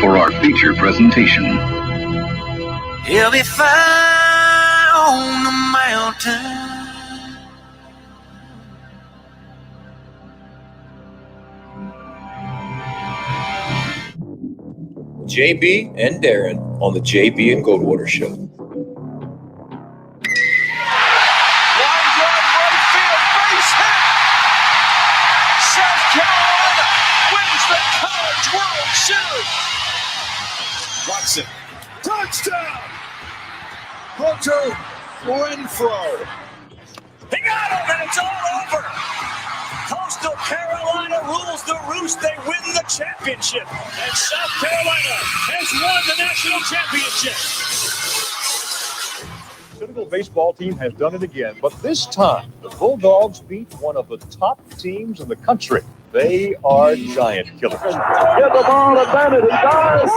for our feature presentation. He'll be fine on the mountain. JB and Darren on the JB and Goldwater Show. Line drive right field, base hit. South Carolina wins the College World Series. Watson, touchdown. Hunter Renfrow. He got him, and it's all over. Coastal Carolina rules the roost. They win the championship. And South Carolina has won the national championship. Senegal baseball team has done it again, but this time the Bulldogs beat one of the top teams in the country. They are giant killers. Get the ball to Bennett. He does.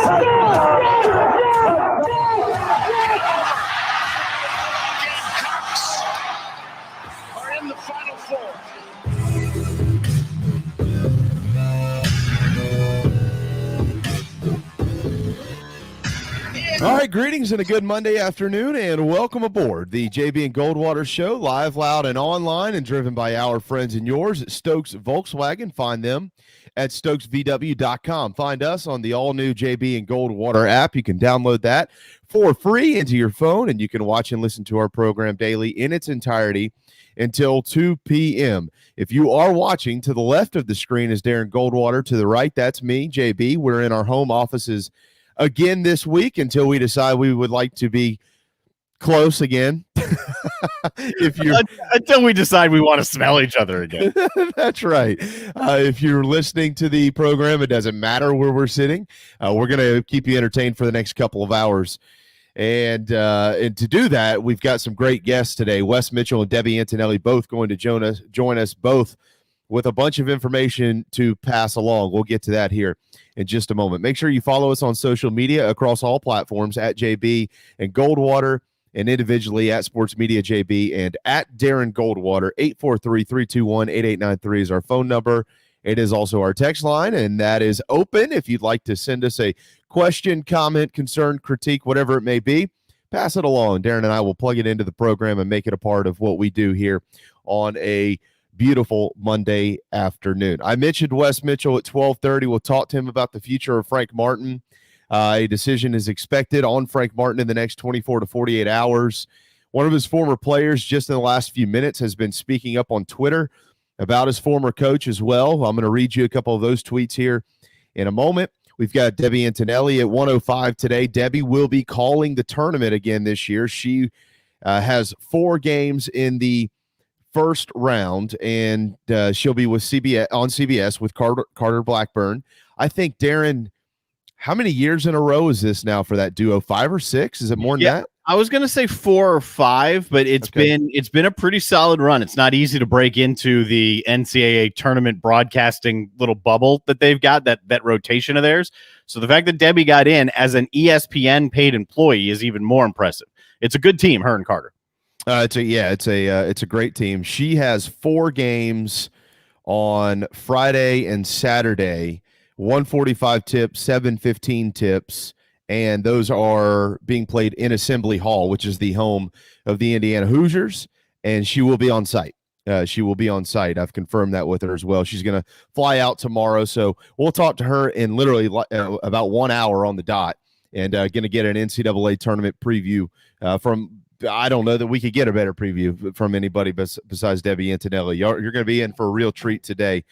Gamecocks are in the Final Four. All right, greetings and a good Monday afternoon, and welcome aboard the JB and Goldwater Show, live, loud, and online, and driven by our friends and yours at Stokes Volkswagen. Find them at stokesvw.com. Find us on the all-new JB and Goldwater app. You can download that for free into your phone, and you can watch and listen to our program daily in its entirety until 2 p.m. If you are watching, to the left of the screen is Darren Goldwater. To the right, that's me, JB. We're in our home offices again this week until we decide we would like to be close again. Until we decide we want to smell each other again. That's right. If you're listening to the program, it doesn't matter where we're sitting. We're going to keep you entertained for the next couple of hours. And to do that, we've got some great guests today. Wes Mitchell and Debbie Antonelli both going to join us both with a bunch of information to pass along. We'll get to that here in just a moment. Make sure you follow us on social media across all platforms at JB and Goldwater, and individually at Sports Media JB and at Darren Goldwater. 843-321-8893 is our phone number. It is also our text line, and that is open. If you'd like to send us a question, comment, concern, critique, whatever it may be, pass it along. Darren and I will plug it into the program and make it a part of what we do here on a beautiful Monday afternoon. I mentioned Wes Mitchell at 12:30. We'll talk to him about the future of Frank Martin. A decision is expected on Frank Martin in the next 24 to 48 hours. One of his former players just in the last few minutes has been speaking up on Twitter about his former coach as well. I'm going to read you a couple of those tweets here in a moment. We've got Debbie Antonelli at 1:05 today. Debbie will be calling the tournament again this year. She has 4 games in the first round, and she'll be with CBS with Carter Blackburn. I think, Darren, how many years in a row is this now for that duo? 5 or 6? Is it more than that? I was going to say 4 or 5, but it's been a pretty solid run. It's not easy to break into the NCAA tournament broadcasting little bubble that they've got, that rotation of theirs. So the fact that Debbie got in as an ESPN paid employee is even more impressive. It's a good team, her and Carter. It's a great team. She has 4 games on Friday and Saturday, 1:45 tips, 7:15 tips, and those are being played in Assembly Hall, which is the home of the Indiana Hoosiers, and she will be on site. I've confirmed that with her as well. She's going to fly out tomorrow, so we'll talk to her in literally about 1 hour on the dot, and going to get an NCAA tournament preview from. I don't know that we could get a better preview from anybody besides Debbie Antonelli. You're going to be in for a real treat today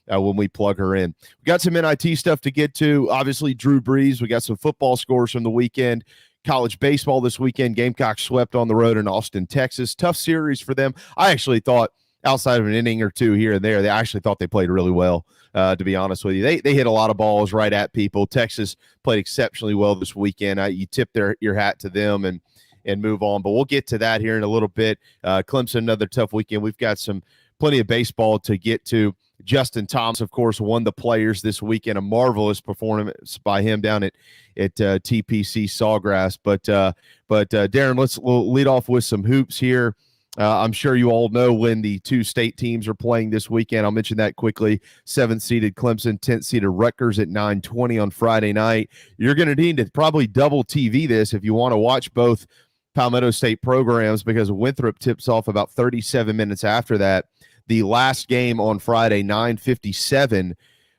when we plug her in. We got some NIT stuff to get to. Obviously, Drew Brees. We got some football scores from the weekend. College baseball this weekend. Gamecocks swept on the road in Austin, Texas. Tough series for them. I actually thought, outside of an inning or two here and there, I actually thought they played really well, to be honest with you. They hit a lot of balls right at people. Texas played exceptionally well this weekend. You tip your hat to them and move on. But we'll get to that here in a little bit. Clemson, another tough weekend. We've got plenty of baseball to get to. Justin Thomas, of course, won the Players this weekend. A marvelous performance by him down at TPC Sawgrass. But Darren, we'll lead off with some hoops here. I'm sure you all know when the two state teams are playing this weekend. I'll mention that quickly. 7th-seeded Clemson, 10th-seeded Rutgers at 9:20 on Friday night. You're going to need to probably double TV this if you want to watch both Palmetto State programs, because Winthrop tips off about 37 minutes after that. The last game on Friday, 9:57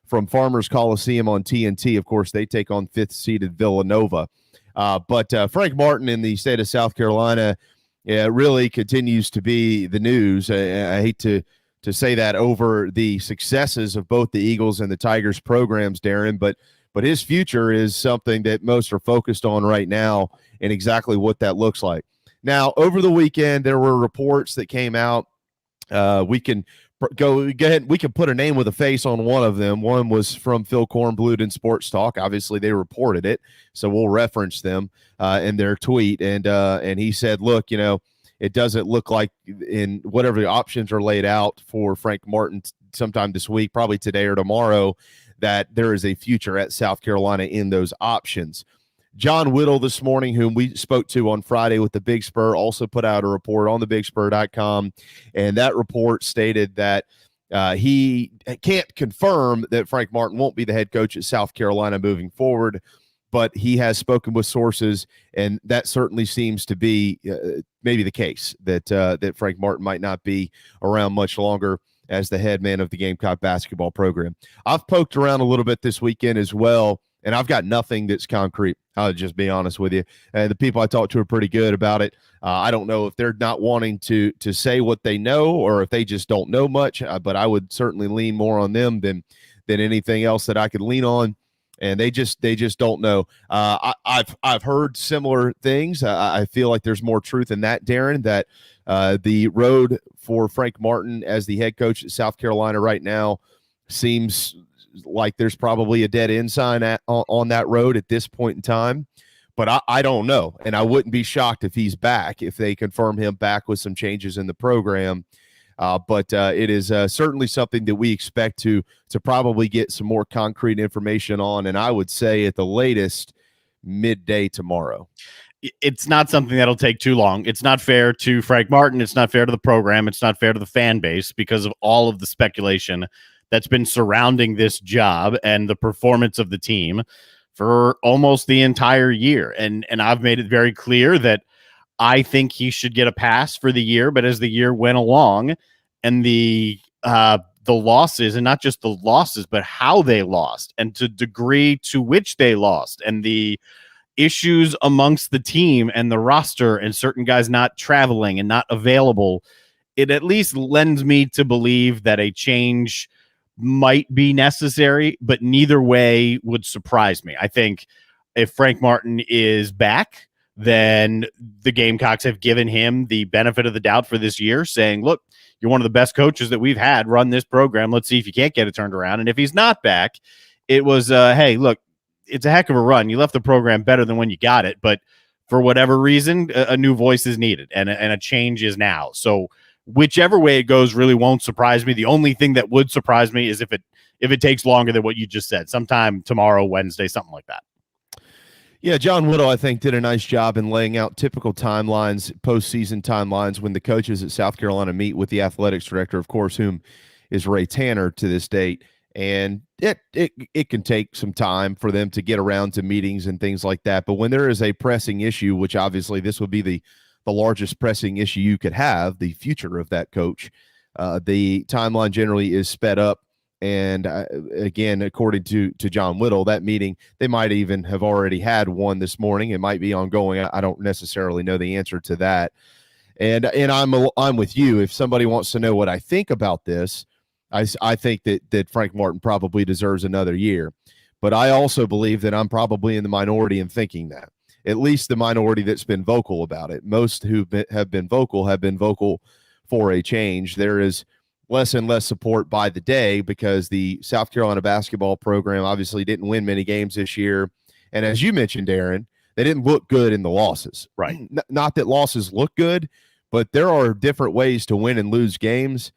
from Farmers Coliseum on TNT. Of course, they take on 5th-seeded Villanova. But Frank Martin in the state of South Carolina really continues to be the news. I hate to say that over the successes of both the Eagles and the Tigers programs, Darren, but his future is something that most are focused on right now and exactly what that looks like. Now, over the weekend, there were reports that came out. We can go ahead. We can put a name with a face on one of them. One was from Phil Kornblut in Sports Talk. Obviously, they reported it, so we'll reference them in their tweet. And he said, "Look, it doesn't look like in whatever the options are laid out for Frank Martin sometime this week, probably today or tomorrow, that there is a future at South Carolina in those options." John Whittle this morning, whom we spoke to on Friday with the Big Spur, also put out a report on thebigspur.com, and that report stated that he can't confirm that Frank Martin won't be the head coach at South Carolina moving forward, but he has spoken with sources, and that certainly seems to be maybe the case, that Frank Martin might not be around much longer as the head man of the Gamecock basketball program. I've poked around a little bit this weekend as well, and I've got nothing that's concrete. I'll just be honest with you. The people I talked to are pretty good about it. I don't know if they're not wanting to say what they know or if they just don't know much, but I would certainly lean more on them than anything else that I could lean on. And they just don't know. I've heard similar things. I feel like there's more truth in that, Darren, that the road for Frank Martin as the head coach at South Carolina right now seems like there's probably a dead end sign on that road at this point in time, but I don't know. And I wouldn't be shocked if he's back, if they confirm him back with some changes in the program. But it is certainly something that we expect to probably get some more concrete information on. And I would say at the latest midday tomorrow. It's not something that'll take too long. It's not fair to Frank Martin. It's not fair to the program. It's not fair to the fan base because of all of the speculation that's been surrounding this job and the performance of the team for almost the entire year. And I've made it very clear that I think he should get a pass for the year, but as the year went along and the losses, and not just the losses, but how they lost and to degree to which they lost, and the issues amongst the team and the roster and certain guys not traveling and not available, it at least lends me to believe that a change might be necessary, but neither way would surprise me. I think if Frank Martin is back, then the Gamecocks have given him the benefit of the doubt for this year, saying, look, you're one of the best coaches that we've had run this program. Let's see if you can't get it turned around. And if he's not back, it was, hey, look, it's a heck of a run. You left the program better than when you got it, but for whatever reason, a new voice is needed and a change is now. So whichever way it goes really won't surprise me. The only thing that would surprise me is if it takes longer than what you just said, sometime tomorrow, Wednesday, something like that. Yeah, John Whittle, I think, did a nice job in laying out typical timelines, postseason timelines, when the coaches at South Carolina meet with the athletics director, of course, whom is Ray Tanner to this date. And it can take some time for them to get around to meetings and things like that. But when there is a pressing issue, which obviously this would be the largest pressing issue you could have, the future of that coach, the timeline generally is sped up. And again, according to John Whittle, that meeting, they might even have already had one this morning. It might be ongoing. I don't necessarily know the answer to that. And I'm with you. If somebody wants to know what I think about this, I think that Frank Martin probably deserves another year. But I also believe that I'm probably in the minority in thinking that. At least the minority that's been vocal about it. Most who have been vocal for a change. There is less and less support by the day because the South Carolina basketball program obviously didn't win many games this year. And as you mentioned, Darren, they didn't look good in the losses. Right. Not that losses look good, but there are different ways to win and lose games.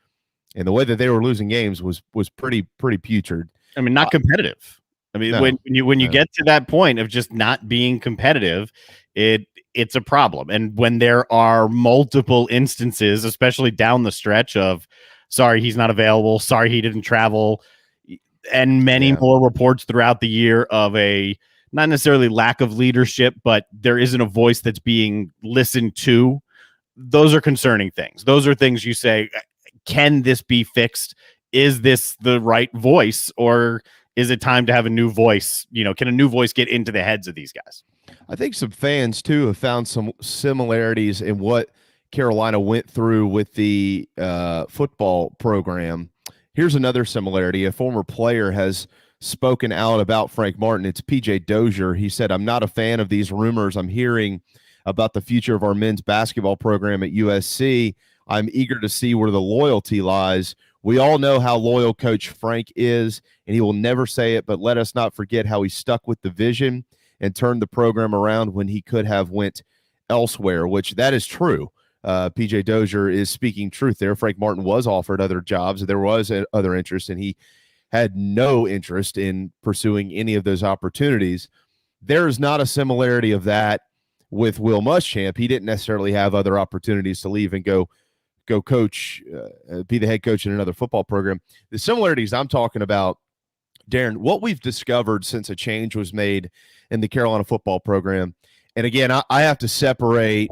And the way that they were losing games was pretty putrid. I mean, not competitive. I mean, when you get to that point of just not being competitive, it it's a problem. And when there are multiple instances, especially down the stretch of, sorry, he's not available, sorry, he didn't travel, and many more reports throughout the year of a not necessarily lack of leadership, but there isn't a voice that's being listened to. Those are concerning things. Those are things you say, can this be fixed? Is this the right voice, or is it time to have a new voice? Can a new voice get into the heads of these guys? I think some fans too have found some similarities in what Carolina went through with the football program. Here's another similarity. A former player has spoken out about Frank Martin. It's PJ Dozier. He said, "I'm not a fan of these rumors I'm hearing about the future of our men's basketball program at USC. I'm eager to see where the loyalty lies. We all know how loyal Coach Frank is, and he will never say it, but let us not forget how he stuck with the vision and turned the program around when he could have went elsewhere," which that is true. PJ Dozier is speaking truth there. Frank Martin was offered other jobs. There was other interest, and he had no interest in pursuing any of those opportunities. There is not a similarity of that with Will Muschamp. He didn't necessarily have other opportunities to leave and go coach, be the head coach in another football program. The similarities I'm talking about, Darren, what we've discovered since a change was made in the Carolina football program, and again, I have to separate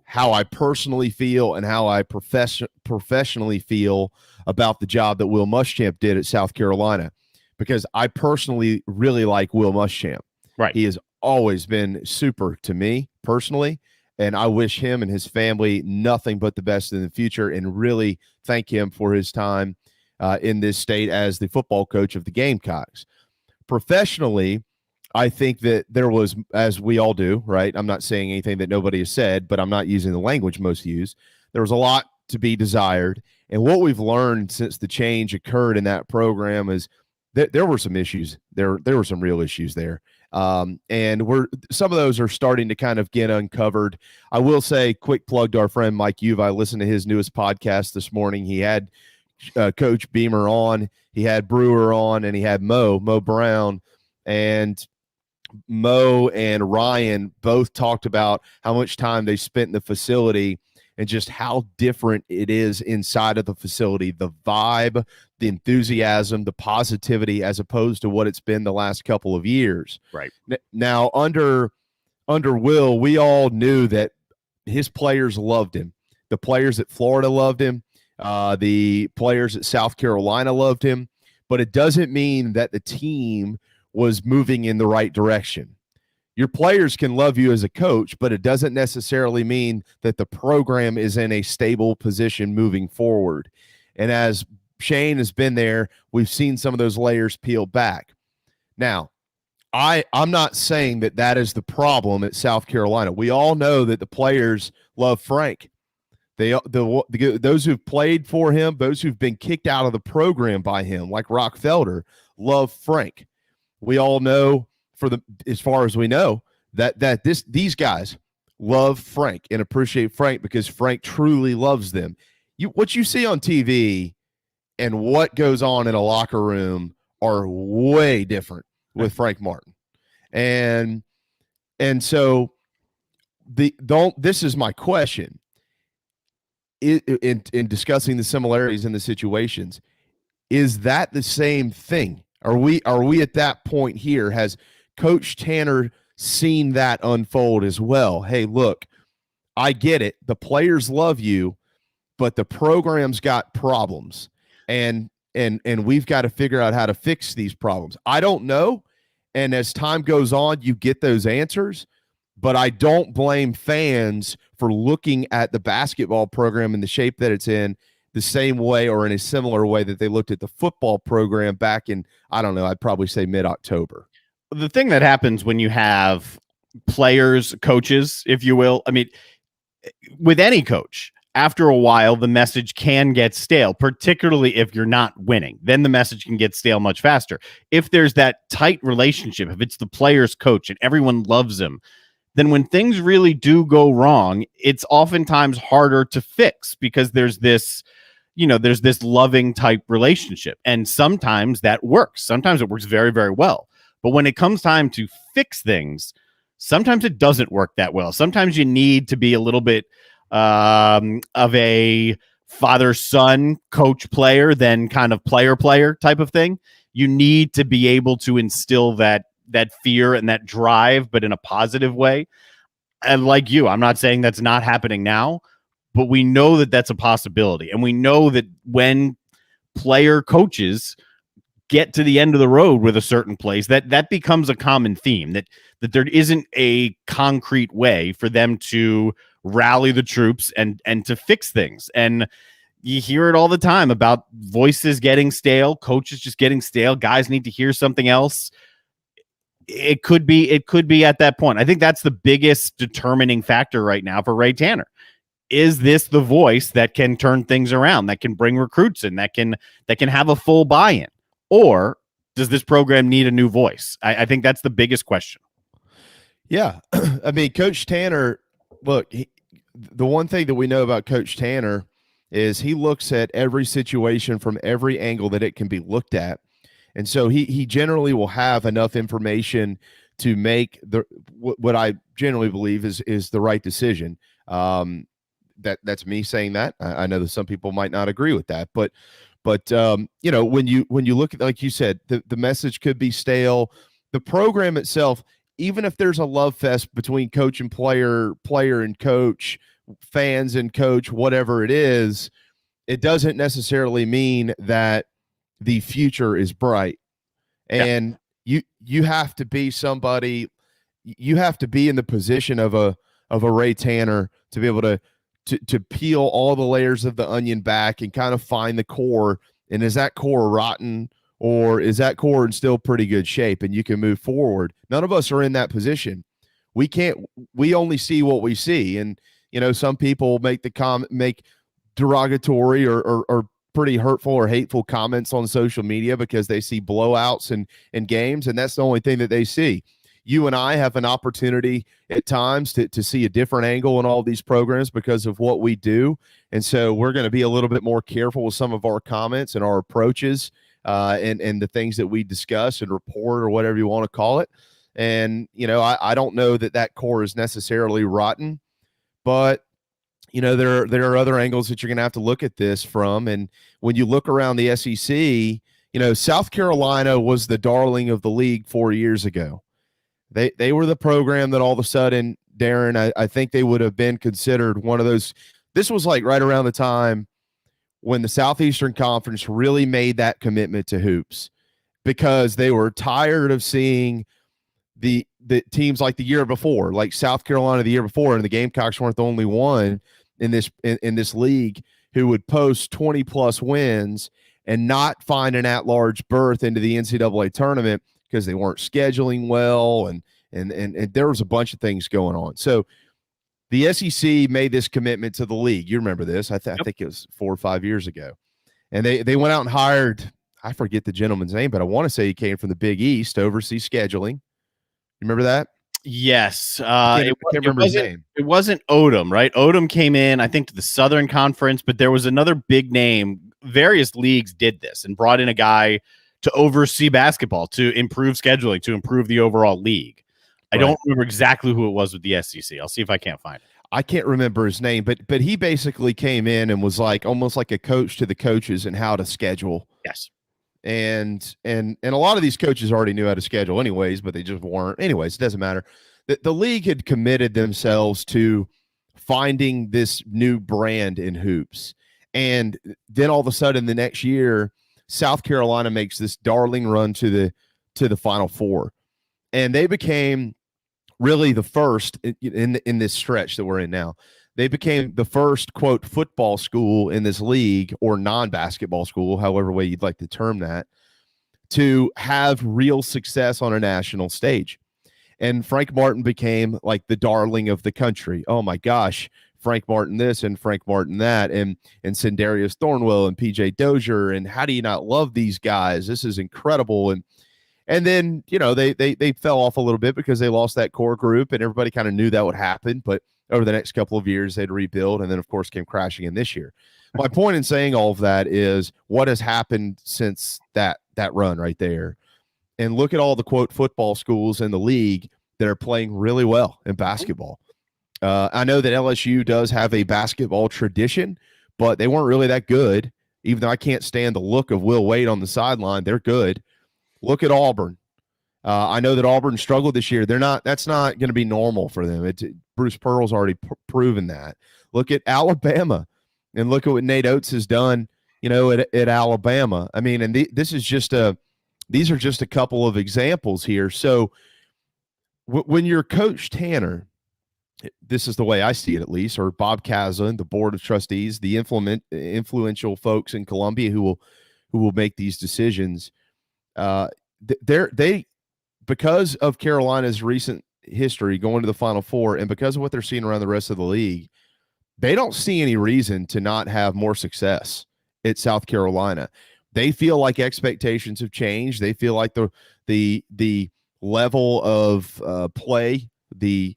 how I personally feel and how I professionally feel about the job that Will Muschamp did at South Carolina, because I personally really like Will Muschamp. Right. He has always been super to me personally, and I wish him and his family nothing but the best in the future, and really thank him for his time in this state as the football coach of the Gamecocks. Professionally, I think that there was, as we all do, right? I'm not saying anything that nobody has said, but I'm not using the language most use. There was a lot to be desired. And what we've learned since the change occurred in that program is that there were some issues. There were some real issues there. And some of those are starting to kind of get uncovered. I will say, quick plug to our friend Mike Uve. I listened to his newest podcast this morning. He had Coach Beamer on, he had Brewer on, and he had Mo Brown. And Mo and Ryan both talked about how much time they spent in the facility and just how different it is inside of the facility, the vibe, the enthusiasm, the positivity, as opposed to what it's been the last couple of years. Right. Now, under Will, we all knew that his players loved him. The players at Florida loved him. The players at South Carolina loved him. But it doesn't mean that the team was moving in the right direction. Your players can love you as a coach, but it doesn't necessarily mean that the program is in a stable position moving forward. And as Shane has been there, we've seen some of those layers peel back. Now, I'm not saying that is the problem at South Carolina. We all know that the players love Frank. Those who've played for him, those who've been kicked out of the program by him, like Rock Felder, love Frank. We all know, as far as we know, that these guys love Frank and appreciate Frank because Frank truly loves them. What you see on TV and what goes on in a locker room are way different with Frank Martin. And so this is my question. In discussing the similarities in the situations, is that the same thing? Are we at that point here? Has Coach Tanner seen that unfold as well? Hey, look, I get it. The players love you, but the program's got problems, and we've got to figure out how to fix these problems. I don't know, and as time goes on, you get those answers. But I don't blame fans for looking at the basketball program in the shape that it's in the same way or in a similar way that they looked at the football program back in, I don't know, I'd probably say mid-October. The thing that happens when you have players, coaches, if you will, I mean, with any coach, after a while, the message can get stale, particularly if you're not winning. Then the message can get stale much faster. If there's that tight relationship, if it's the player's coach and everyone loves him, then when things really do go wrong, it's oftentimes harder to fix because there's this loving type relationship. And sometimes that works. Sometimes it works very, very well. But when it comes time to fix things, Sometimes it doesn't work that well. Sometimes you need to be a little bit of a father-son coach-player than kind of player-player type of thing. You need to be able to instill that fear and that drive, but in a positive way. And like you, I'm not saying that's not happening now, but we know that that's a possibility. And we know that when player coaches get to the end of the road with a certain place, that becomes a common theme, that there isn't a concrete way for them to rally the troops and to fix things. And you hear it all the time about voices getting stale, coaches just getting stale, guys need to hear something else. It could be at that point. I think that's the biggest determining factor right now for Ray Tanner. Is this the voice that can turn things around, that can bring recruits in, that can have a full buy-in? Or does this program need a new voice? I think that's the biggest question. Yeah. I mean, Coach Tanner, look, the one thing that we know about Coach Tanner is he looks at every situation from every angle that it can be looked at. And so he generally will have enough information to make what I generally believe is the right decision. That's me saying that. I know that some people might not agree with that, but you know, when you look at, like you said, the message could be stale. The program itself, even if there's a love fest between coach and player and coach, fans and coach, whatever it is, it doesn't necessarily mean that the future is bright. And you have to be somebody, you have to be in the position of a Ray Tanner to be able to peel all the layers of the onion back and kind of find the core. And is that core rotten, or is that core in still pretty good shape and you can move forward? None of us are in that position. We only see what we see. And, you know, some people make derogatory or pretty hurtful or hateful comments on social media because they see blowouts and games, and that's the only thing that they see. You and I have an opportunity at times to see a different angle in all these programs because of what we do. And so we're going to be a little bit more careful with some of our comments and our approaches and the things that we discuss and report or whatever you want to call it. And, you know, I don't know that core is necessarily rotten, but you know, there are other angles that you're going to have to look at this from. And when you look around the SEC, you know, South Carolina was the darling of the league 4 years ago. They were the program that all of a sudden, Darren, I think they would have been considered one of those. This was like right around the time when the Southeastern Conference really made that commitment to hoops, because they were tired of seeing the teams like the year before, like South Carolina the year before, and the Gamecocks weren't the only one in this league who would post 20 plus wins and not find an at-large berth into the NCAA tournament because they weren't scheduling well, and there was a bunch of things going on. So the SEC made this commitment to the league. You remember this? I think it was 4 or 5 years ago, and they went out and hired, I forget the gentleman's name, but I want to say he came from the Big East to oversee scheduling. You remember that? Yes. I can't remember his name. It wasn't Odom, right? Odom came in, I think, to the Southern Conference, but there was another big name. Various leagues did this and brought in a guy to oversee basketball, to improve scheduling, to improve the overall league. I don't remember exactly who it was with the SEC. I'll see if I can't find it. I can't remember his name, but he basically came in and was like almost like a coach to the coaches and how to schedule. Yes. And a lot of these coaches already knew how to schedule anyways, but they just weren't. Anyways, it doesn't matter. The league had committed themselves to finding this new brand in hoops. And then all of a sudden the next year, South Carolina makes this darling run to the Final Four. And they became really the first in this stretch that we're in now. They became the first, quote, football school in this league, or non-basketball school, however way you'd like to term that, to have real success on a national stage. And Frank Martin became like the darling of the country. Oh my gosh, Frank Martin this and Frank Martin that, and Sindarius Thornwell and PJ Dozier, and how do you not love these guys? This is incredible. And then, you know, they fell off a little bit because they lost that core group, and everybody kind of knew that would happen. But over the next couple of years, they'd rebuild, and then, of course, came crashing in this year. My point in saying all of that is what has happened since that run right there. And look at all the, quote, football schools in the league that are playing really well in basketball. I know that LSU does have a basketball tradition, but they weren't really that good. Even though I can't stand the look of Will Wade on the sideline, they're good. Look at Auburn. I know that Auburn struggled this year. That's not going to be normal for them. Bruce Pearl's already proven that. Look at Alabama, and look at what Nate Oates has done, at Alabama. I mean, and these are just a couple of examples here. So when you're Coach Tanner, this is the way I see it, at least, or Bob Kazan, the board of trustees, the influential folks in Columbia who will make these decisions. They because of Carolina's recent history going to the Final Four, and because of what they're seeing around the rest of the league, they don't see any reason to not have more success at South Carolina. They feel like expectations have changed. They feel like the level of play, the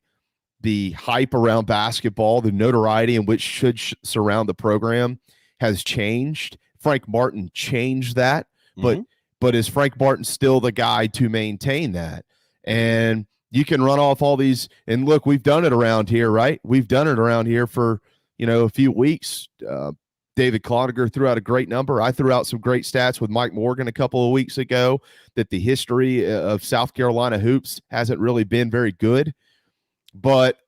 hype around basketball, the notoriety in which should surround the program has changed. Frank Martin changed that, but is Frank Martin still the guy to maintain that? And you can run off all these, and look, we've done it around here, right? We've done it around here for, a few weeks. David Cloninger threw out a great number. I threw out some great stats with Mike Morgan a couple of weeks ago that the history of South Carolina hoops hasn't really been very good. But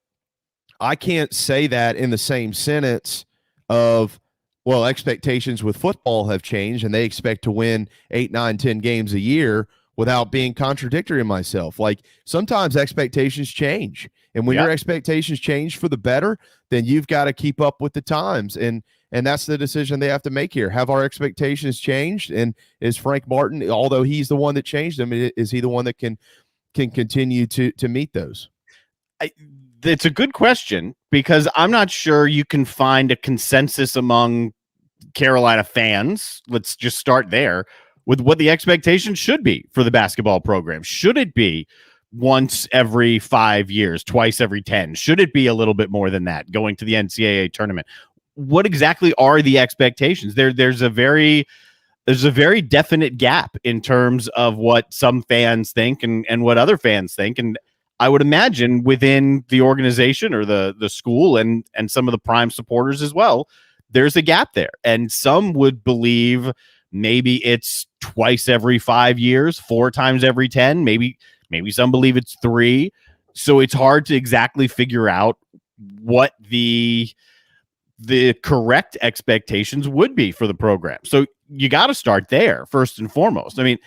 I can't say that in the same sentence of, well, expectations with football have changed and they expect to win 8, 9, 10 games a year without being contradictory in myself. Like, sometimes expectations change. And when your expectations change for the better, then you've got to keep up with the times. And that's the decision they have to make here. Have our expectations changed? And is Frank Martin, although he's the one that changed them, is he the one that can continue to meet those? It's a good question, because I'm not sure you can find a consensus among Carolina fans. Let's just start there with what the expectations should be for the basketball program. Should it be once every 5 years, twice every 10? Should it be a little bit more than that, going to the NCAA tournament? What exactly are the expectations? There's a very definite gap in terms of what some fans think and what other fans think. And I would imagine within the organization or the school and some of the prime supporters as well, there's a gap there. And some would believe maybe it's twice every 5 years, 4 times every 10, maybe some believe it's 3. So it's hard to exactly figure out what the correct expectations would be for the program. So you got to start there first and foremost. I mean,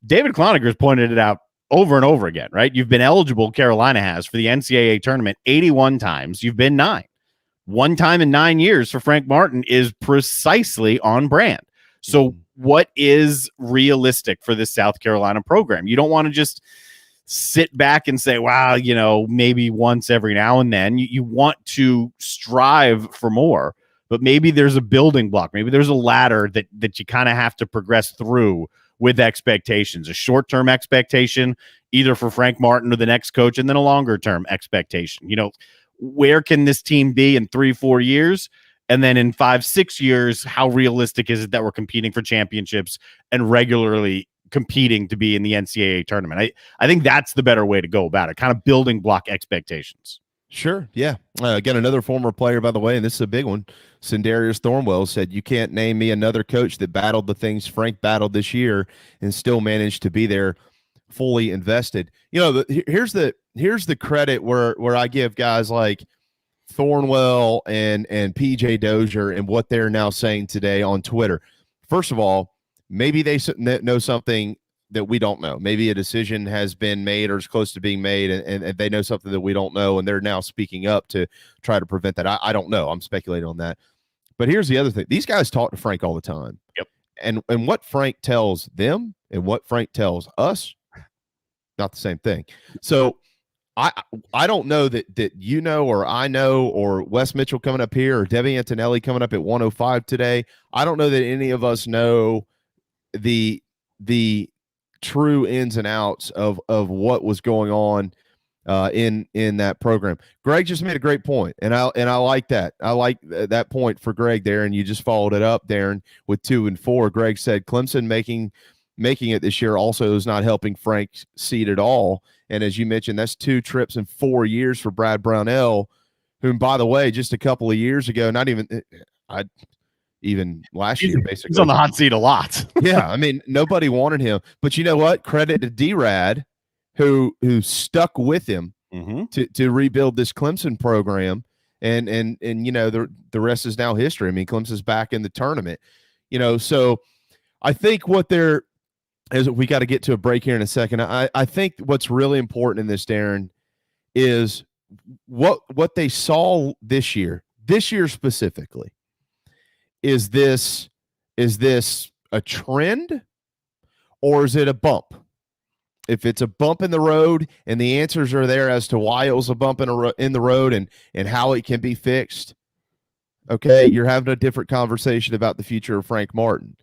David Cloninger has pointed it out over and over again, right? You've been eligible, Carolina has, for the NCAA tournament 81 times. You've been 9. 1 time in 9 years for Frank Martin is precisely on brand. So what is realistic for this South Carolina program? You don't want to just sit back and say, wow, maybe once every now and then. You want to strive for more, but maybe there's a building block. Maybe there's a ladder that you kind of have to progress through with expectations, a short-term expectation, either for Frank Martin or the next coach, and then a longer-term expectation. Where can this team be in 3-4 years? And then in 5-6 years, how realistic is it that we're competing for championships and regularly competing to be in the NCAA tournament? I think that's the better way to go about it, kind of building block expectations. Sure. Yeah. Again, another former player, by the way, and this is a big one. Sindarius Thornwell said, "You can't name me another coach that battled the things Frank battled this year and still managed to be there fully invested." Here's the credit where I give guys like Thornwell and PJ Dozier and what they're now saying today on Twitter. First of all, maybe they know something that we don't know. Maybe a decision has been made or is close to being made, and they know something that we don't know, and they're now speaking up to try to prevent that. I don't know. I'm speculating on that. But here's the other thing. These guys talk to Frank all the time. Yep. And what Frank tells them and what Frank tells us, not the same thing. So I don't know that or I know, or Wes Mitchell coming up here, or Debbie Antonelli coming up at 105 today. I don't know that any of us know the true ins and outs of what was going on in that program. Greg just made a great point, and I like that. I like that point for Greg there, and you just followed it up, Darren, with 2 and 4. Greg said Clemson making making it this year also is not helping Frank's seat at all. And as you mentioned, that's 2 trips in 4 years for Brad Brownell, whom, by the way, just a couple of years ago, even last year, basically. He's on the hot seat a lot. Yeah, I mean, nobody wanted him. But you know what? Credit to D-Rad, who stuck with him to rebuild this Clemson program. And the rest is now history. I mean, Clemson's back in the tournament. So I think we got to get to a break here in a second. I think what's really important in this, Darren, is what they saw this year specifically. Is this a trend or is it a bump? If it's a bump in the road and the answers are there as to why it was a bump in the road and how it can be fixed, okay, you're having a different conversation about the future of Frank Martin.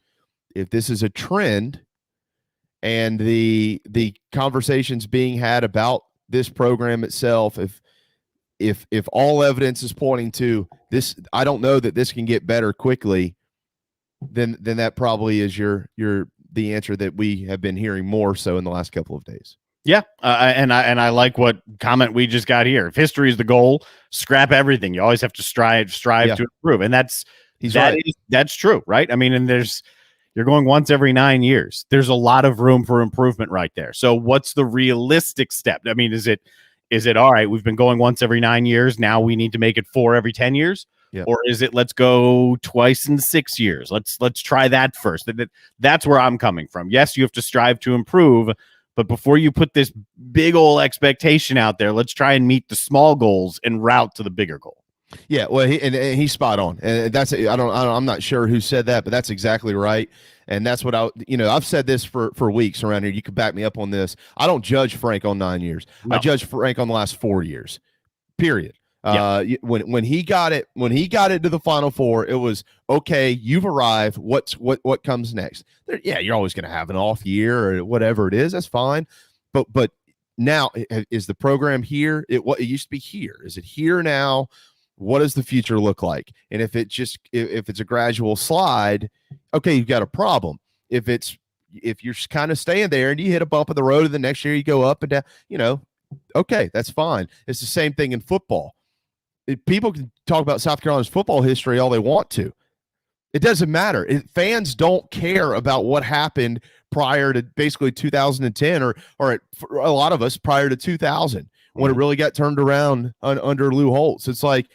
If this is a trend and the conversations being had about this program itself, if all evidence is pointing to this, I don't know that this can get better quickly, then that probably is the answer that we have been hearing more so in the last couple of days. Yeah, and I like what comment we just got here. If history is the goal, scrap everything. You always have to strive to improve, and that's true, right? I mean, and you're going once every 9 years. There's a lot of room for improvement right there. So, what's the realistic step? I mean, is it all right? We've been going once every 9 years. Now we need to make it 4 every 10 years. Yep. Or is it let's go twice in 6 years? Let's try that first. That's where I'm coming from. Yes, you have to strive to improve, but before you put this big old expectation out there, let's try and meet the small goals and route to the bigger goal. Yeah, well, he's spot on, and I'm not sure who said that, but that's exactly right. And that's what I've said this for weeks around here. You can back me up on this. I don't judge Frank on 9 years. No. I judge Frank on the last 4 years. Period. Yep. When he got it to the Final Four, it was okay. You've arrived. What comes next? You're always going to have an off year or whatever it is. That's fine. But now, is the program here? It used to be here. Is it here now? What does the future look like? And if it's a gradual slide, okay, you've got a problem. If you're kind of staying there and you hit a bump in the road and the next year you go up and down, okay, that's fine. It's the same thing in football. People can talk about South Carolina's football history all they want to. It doesn't matter. Fans don't care about what happened prior to basically 2010 or for a lot of us prior to 2000 when it really got turned around under Lou Holtz. It's like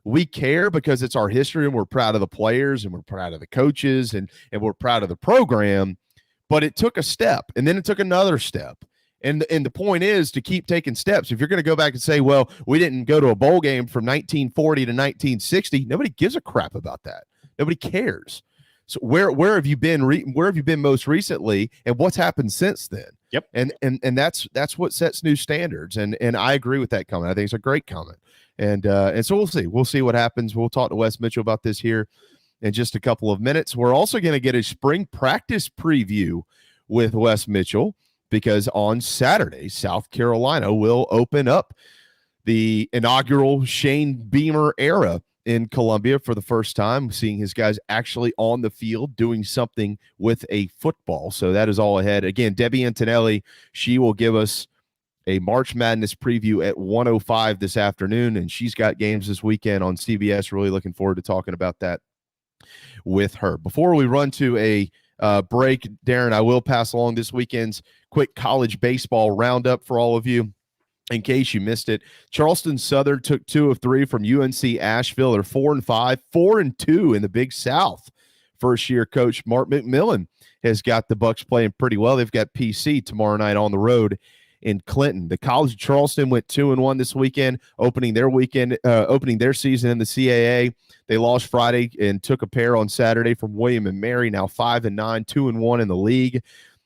we care because it's our history and we're proud of the players and we're proud of the coaches and we're proud of the program. But it took a step and then it took another step. And the point is to keep taking steps. If you're going to go back and say, well, we didn't go to a bowl game from 1940 to 1960, nobody gives a crap about that. Nobody cares. So where have you been? Where have you been most recently, and what's happened since then? Yep. And that's what sets new standards. And I agree with that comment. I think it's a great comment. And so we'll see what happens. We'll talk to Wes Mitchell about this here in just a couple of minutes. We're also going to get a spring practice preview with Wes Mitchell, because on Saturday, South Carolina will open up the inaugural Shane Beamer era in Columbia for the first time, seeing his guys actually on the field doing something with a football. So that is all ahead. Again, Debbie Antonelli, she will give us a March Madness preview at 1:05 this afternoon, and she's got games this weekend on CBS. Really looking forward to talking about that with her. Before we run to a break, Darren, I will pass along this weekend's quick college baseball roundup for all of you in case you missed it. Charleston Southern took 2 of 3 from UNC Asheville. They're 4-5, 4-2 in the Big South. First year coach Mark McMillan has got the Bucks playing pretty well. They've got PC tomorrow night on the road in Clinton. The College of Charleston went 2-1 this weekend, opening their season in the CAA. They lost Friday and took a pair on Saturday from William and Mary, now 5-9, 2-1 in the league.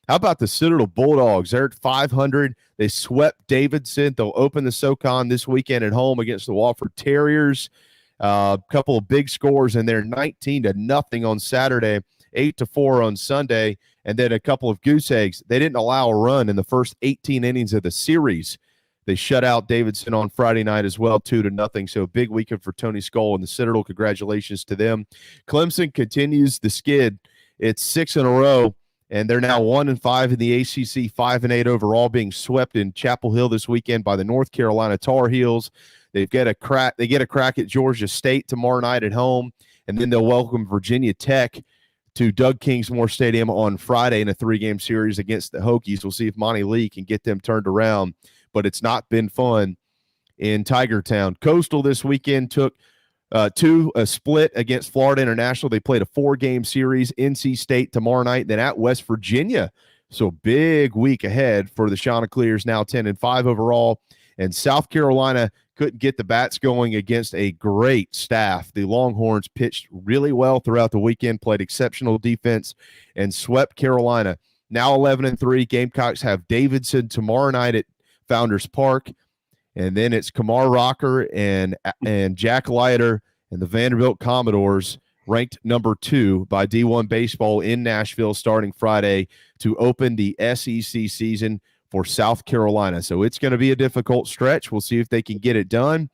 How about the Citadel Bulldogs? They're at 500. They swept Davidson. They'll open the SoCon this weekend at home against the Wofford Terriers. A couple of big scores in there, 19-0 on Saturday, 8-4 on Sunday, and then a couple of goose eggs. They didn't allow a run in the first 18 innings of the series. They shut out Davidson on Friday night as well, 2-0. So a big weekend for Tony Skull and the Citadel. Congratulations to them. Clemson continues the skid. It's 6 in a row. and they're now 1-5 in the ACC, 5-8 overall, being swept in Chapel Hill this weekend by the North Carolina Tar Heels. They get a crack at Georgia State tomorrow night at home, and then they'll welcome Virginia Tech to Doug Kingsmore Stadium on Friday in a 3-game series against the Hokies. We'll see if Monty Lee can get them turned around, but it's not been fun in Tiger Town. Coastal this weekend took a split against Florida International. They played a 4-game series, NC State tomorrow night, then at West Virginia. So big week ahead for the Chanticleers, now 10-5 overall. And South Carolina couldn't get the bats going against a great staff. The Longhorns pitched really well throughout the weekend, played exceptional defense, and swept Carolina. Now 11-3. Gamecocks have Davidson tomorrow night at Founders Park. And then it's Kamar Rocker and Jack Leiter and the Vanderbilt Commodores, ranked number 2 by D1 Baseball in Nashville, starting Friday to open the SEC season for South Carolina. So it's going to be a difficult stretch. We'll see if they can get it done.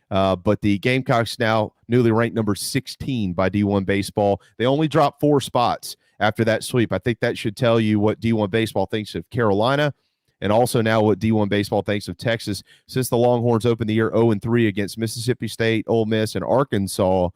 But the Gamecocks now newly ranked number 16 by D1 Baseball. They only dropped 4 spots after that sweep. I think that should tell you what D1 Baseball thinks of Carolina, and also now what D1 Baseball thinks of Texas. Since the Longhorns opened the year 0-3 against Mississippi State, Ole Miss, and Arkansas,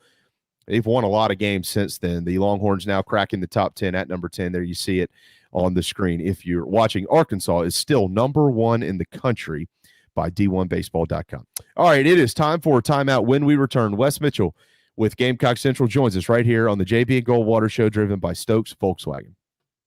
they've won a lot of games since then. The Longhorns now cracking the top 10 at number 10. There you see it on the screen. If you're watching, Arkansas is still number 1 in the country by D1Baseball.com. All right, it is time for a timeout. When we return, Wes Mitchell with Gamecock Central joins us right here on the JB and Goldwater Show, driven by Stokes Volkswagen.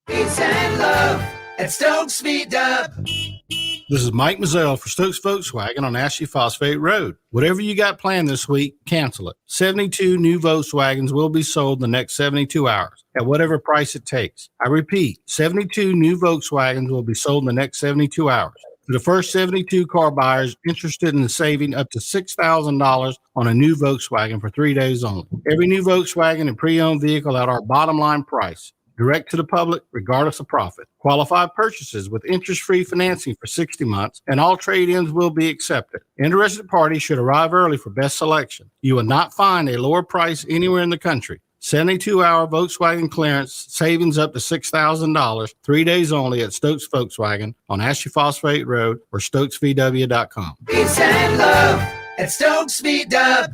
Peace and love at Stokes V-Dub. This is Mike Mazzell for Stokes Volkswagen on Ashley Phosphate Road. Whatever you got planned this week, cancel it. 72 new Volkswagens will be sold in the next 72 hours at whatever price it takes. I repeat, 72 new Volkswagens will be sold in the next 72 hours. For the first 72 car buyers interested in saving up to $6,000 on a new Volkswagen for 3 days only. Every new Volkswagen and pre-owned vehicle at our bottom line price. Direct to the public, regardless of profit. Qualified purchases with interest-free financing for 60 months, and all trade-ins will be accepted. Interested parties should arrive early for best selection. You will not find a lower price anywhere in the country. 72-hour Volkswagen clearance, savings up to $6,000, 3 days only at Stokes Volkswagen on Ashley Phosphate Road or StokesVW.com. Peace and love at Stokes V-Dub.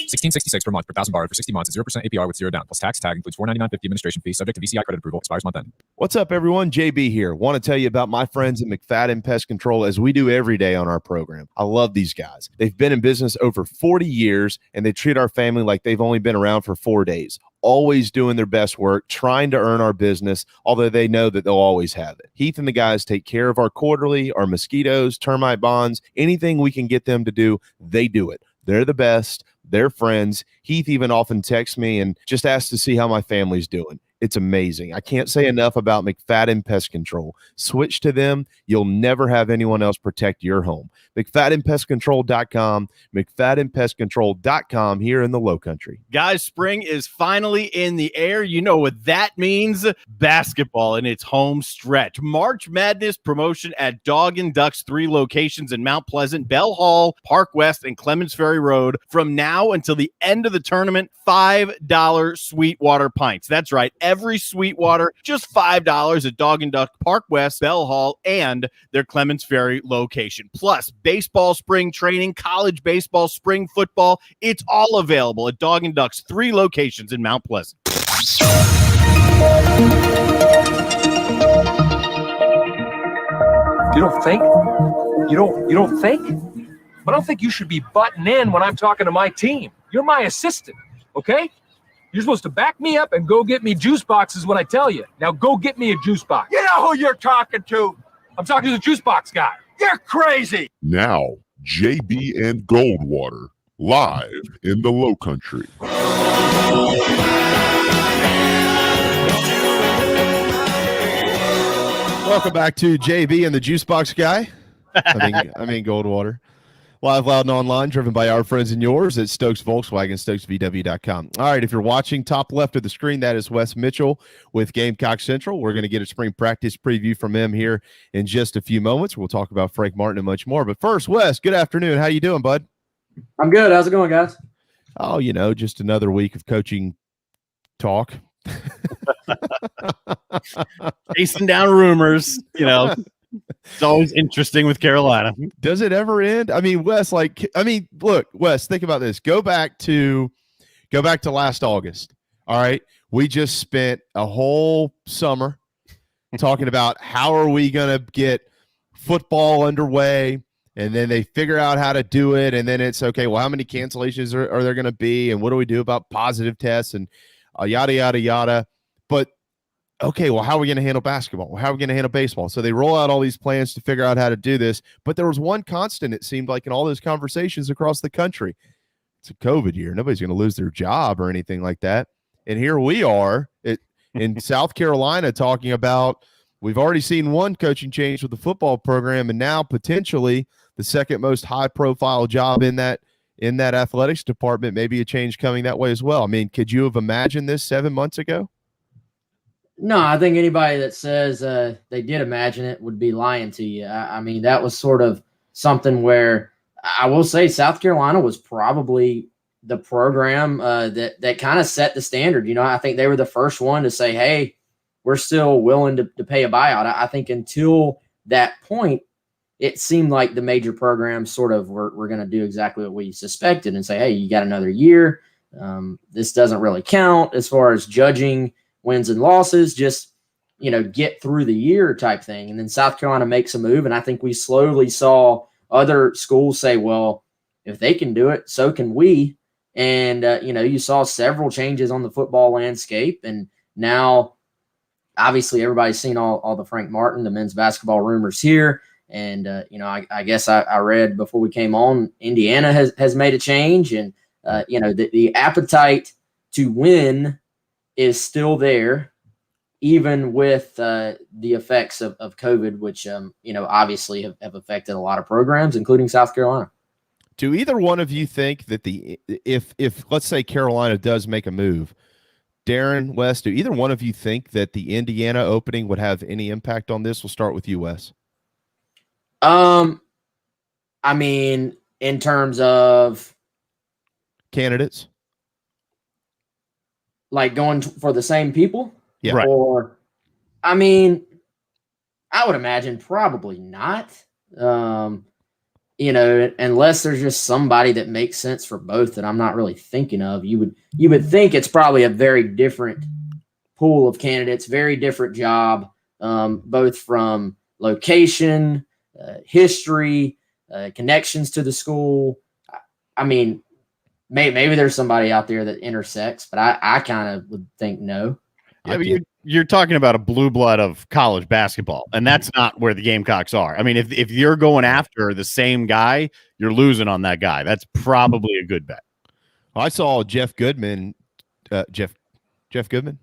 $16.66 per month per thousand borrowed for 60 months at 0% APR with 0 down. Plus tax tag includes $499.50 administration fee subject to VCI credit approval. Expires month end. What's up, everyone? JB here. Want to tell you about my friends at McFadden Pest Control, as we do every day on our program. I love these guys. They've been in business over 40 years, and they treat our family like they've only been around for 4 days. Always doing their best work, trying to earn our business, although they know that they'll always have it. Heath and the guys take care of our quarterly, our mosquitoes, termite bonds, anything we can get them to do, they do it. They're the best. They're friends. Heath even often texts me and just asks to see how my family's doing. It's amazing. I can't say enough about McFadden Pest Control. Switch to them. You'll never have anyone else protect your home. McFaddenPestControl.com, McFaddenPestControl.com here in the Low Country. Guys, spring is finally in the air. You know what that means? Basketball in its home stretch. March Madness promotion at Dog and Ducks, 3 locations in Mount Pleasant, Bell Hall, Park West, and Clements Ferry Road. From now until the end of the tournament, $5 Sweetwater pints. That's right. Every Sweetwater, just $5 at Dog and Duck, Park West, Bell Hall, and their Clements Ferry location. Plus, baseball spring training, college baseball, spring football, it's all available at Dog and Duck's 3 locations in Mount Pleasant. You don't think? You don't think? But I don't think you should be butting in when I'm talking to my team. You're my assistant, okay? You're supposed to back me up and go get me juice boxes when I tell you. Now go get me a juice box. You know who you're talking to. I'm talking to the juice box guy. You're crazy. Now, JB and Goldwater, live in the Low Country. Welcome back to JB and the Juice Box Guy. I mean Goldwater. Live, loud, and online, driven by our friends and yours at Stokes Volkswagen, StokesVW.com. All right, if you're watching top left of the screen, that is Wes Mitchell with Gamecock Central. We're going to get a spring practice preview from him here in just a few moments. We'll talk about Frank Martin and much more. But first, Wes, good afternoon. How you doing, bud? I'm good. How's it going, guys? Oh, just another week of coaching talk. Chasing down rumors, it's always interesting with Carolina. Does it ever end? I mean, Wes, look, Wes, think about this. Go back to last August. All right. We just spent a whole summer talking about how are we going to get football underway, and then they figure out how to do it, and then it's okay, well, how many cancellations are there going to be, and what do we do about positive tests, and yada, yada, yada. But, okay, well, how are we going to handle basketball? Well, how are we going to handle baseball? So they roll out all these plans to figure out how to do this, but there was one constant, it seemed like, in all those conversations across the country. It's a COVID year. Nobody's going to lose their job or anything like that. And here we are in South Carolina talking about we've already seen one coaching change with the football program, and now potentially the second most high-profile job in that athletics department, maybe a change coming that way as well. I mean, could you have imagined this 7 months ago? No, I think anybody that says they did imagine it would be lying to you. I mean, that was sort of something where I will say South Carolina was probably the program that kind of set the standard. I think they were the first one to say, hey, we're still willing to pay a buyout. I think until that point, it seemed like the major programs sort of were going to do exactly what we suspected and say, hey, you got another year. This doesn't really count as far as judging wins and losses, just, get through the year type thing. And then South Carolina makes a move. And I think we slowly saw other schools say, well, if they can do it, so can we. And, you saw several changes on the football landscape. And now, obviously, everybody's seen all the Frank Martin, the men's basketball rumors here. And, I guess I read before we came on, Indiana has made a change. And, the appetite to win is still there, even with the effects of COVID, which, obviously have affected a lot of programs, including South Carolina. Do either one of you think that if let's say Carolina does make a move, Darren, Wes, do either one of you think that the Indiana opening would have any impact on this? We'll start with you, Wes. I mean, in terms of candidates, like going for the same people? Yeah. Right. Or, I mean, I would imagine probably not. Unless there's just somebody that makes sense for both that I'm not really thinking of. You would think it's probably a very different pool of candidates, very different job, both from location, history, connections to the school. I mean, maybe there's somebody out there that intersects, but I kind of would think no. Yeah, but you're talking about a blue blood of college basketball, and that's not where the Gamecocks are. I mean, if you're going after the same guy, you're losing on that guy. That's probably a good bet. I saw Jeff Goodman. Jeff Goodman?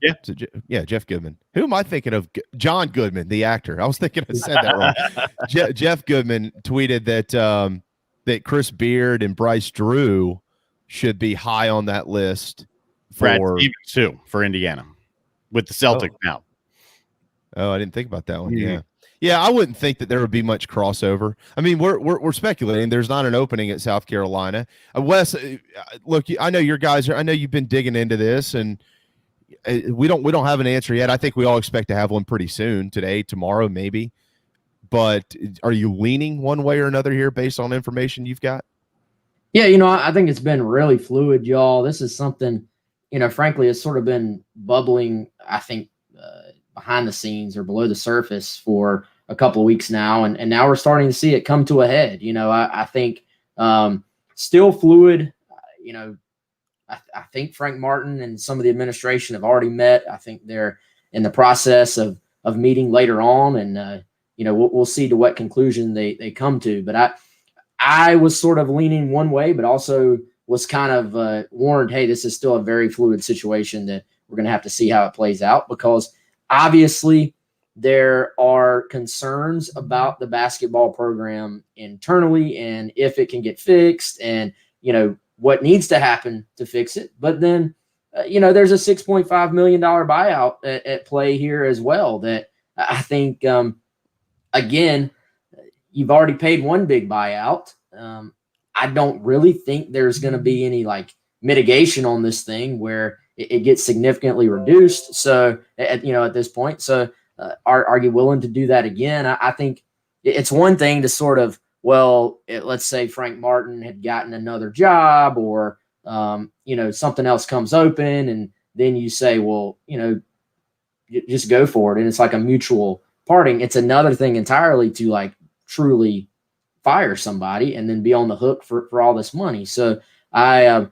Yeah. Jeff Goodman. Who am I thinking of? John Goodman, the actor. I was thinking I said that wrong. Jeff Goodman tweeted that Chris Beard and Bryce Drew should be high on that list Brad Stevens too for Indiana with the Celtics now. Oh, I didn't think about that one. Mm-hmm. Yeah, I wouldn't think that there would be much crossover. I mean, we're speculating. There's not an opening at South Carolina. Wes, look, I know your guys are. I know you've been digging into this, and we don't have an answer yet. I think we all expect to have one pretty soon, today, tomorrow, maybe. But are you leaning one way or another here based on information you've got? Yeah, I think it's been really fluid, y'all. This is something, frankly, it's sort of been bubbling, I think, behind the scenes or below the surface for a couple of weeks now. And now we're starting to see it come to a head. I think still fluid. I think Frank Martin and some of the administration have already met. I think they're in the process of meeting later on. And, we'll see to what conclusion they come to. But I was sort of leaning one way, but also was kind of warned, hey, this is still a very fluid situation that we're going to have to see how it plays out, because obviously there are concerns about the basketball program internally and if it can get fixed and, what needs to happen to fix it. But then, there's a $6.5 million buyout at play here as well that I think, again, you've already paid one big buyout. I don't really think there's going to be any mitigation on this thing where it gets significantly reduced. So, at this point, so are you willing to do that again? I think it's one thing to sort of, let's say Frank Martin had gotten another job or, something else comes open, and then you say, just go for it. And it's like a mutual parting. It's another thing entirely to like truly fire somebody and then be on the hook for all this money. So I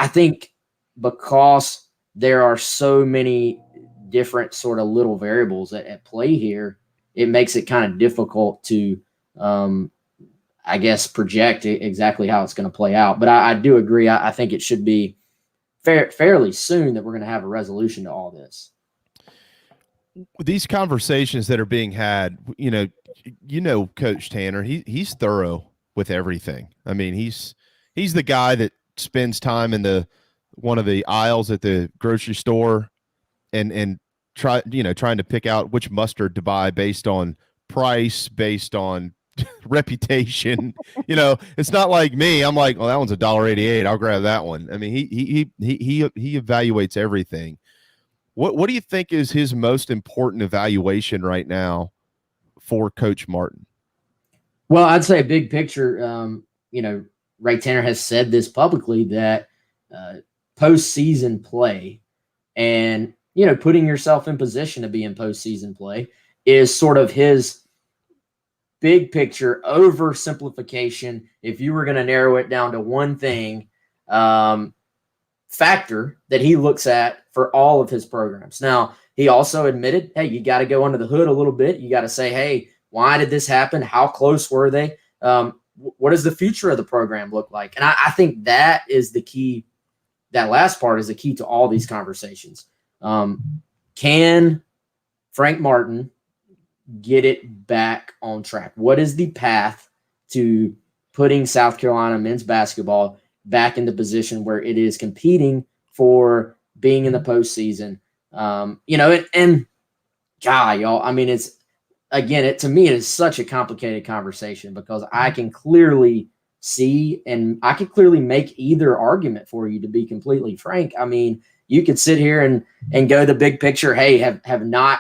think because there are so many different sort of little variables at play here, it makes it kind of difficult to, I guess, project exactly how it's going to play out. But I do agree. I think it should be fairly soon that we're going to have a resolution to all this. These conversations that are being had, Coach Tanner, he's thorough with everything. I mean, he's the guy that spends time in one of the aisles at the grocery store and trying to pick out which mustard to buy based on price, based on reputation. It's not like me. I'm like, that one's $1.88. I'll grab that one. I mean, he evaluates everything. What do you think is his most important evaluation right now for Coach Martin? Well, I'd say big picture. Ray Tanner has said this publicly that postseason play and putting yourself in position to be in postseason play is sort of his big picture oversimplification. If you were going to narrow it down to one thing, factor that he looks at for all of his programs. Now, he also admitted, hey, you got to go under the hood a little bit. You got to say, hey, why did this happen? How close were they? What does the future of the program look like? And I think that is the key. That last part is the key to all these conversations. Can Frank Martin get it back on track? What is the path to putting South Carolina men's basketball back in the position where it is competing for being in the postseason? And God, y'all, I mean, to me, it is such a complicated conversation because I can clearly see and I could clearly make either argument for you, to be completely frank. I mean, you could sit here and go the big picture. Hey, have not,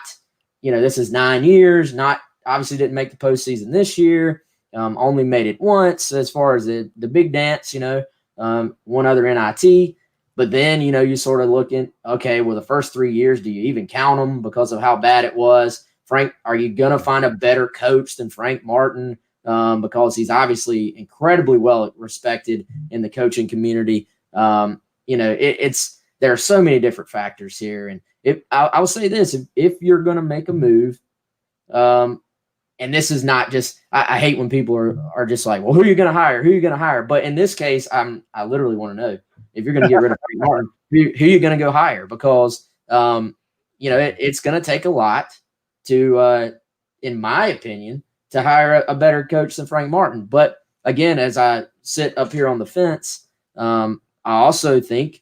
this is 9 years, not obviously didn't make the postseason this year. Only made it once as far as the big dance, one other NIT. But then, you sort of looking, okay, well, the first 3 years, do you even count them because of how bad it was? Frank, are you going to find a better coach than Frank Martin? Because he's obviously incredibly well respected in the coaching community. There are so many different factors here. And I will say this, if you're going to make a move, and this is not just, I hate when people are just like, well, who are you going to hire? Who are you going to hire? But in this case, I literally want to know, if you're going to get rid of Frank Martin, who are you going to go hire? Because, it's going to take a lot to, in my opinion, to hire a better coach than Frank Martin. But again, as I sit up here on the fence, I also think,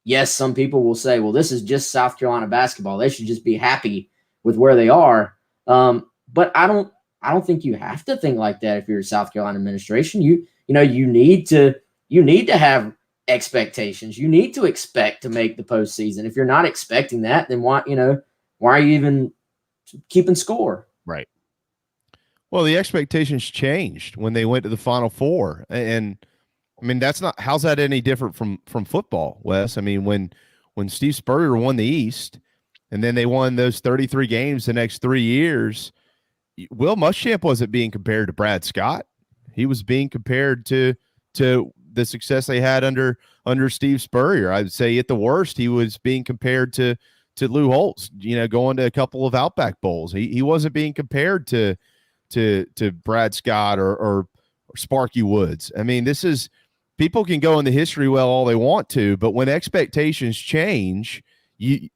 yes, some people will say, well, this is just South Carolina basketball. They should just be happy with where they are. But I don't think you have to think like that if you're a South Carolina administration. You need to have expectations. You need to expect to make the postseason. If you're not expecting that, then why are you even keeping score? Right. Well, the expectations changed when they went to the Final Four. And I mean, how's that any different from football, Wes? I mean, when Steve Spurrier won the East and then they won those 33 games the next 3 years, Will Muschamp wasn't being compared to Brad Scott. He was being compared to the success they had under Steve Spurrier. I would say at the worst, he was being compared to Lou Holtz, going to a couple of Outback Bowls. He wasn't being compared to Brad Scott or Sparky Woods. I mean, people can go in the history well all they want to, but when expectations change,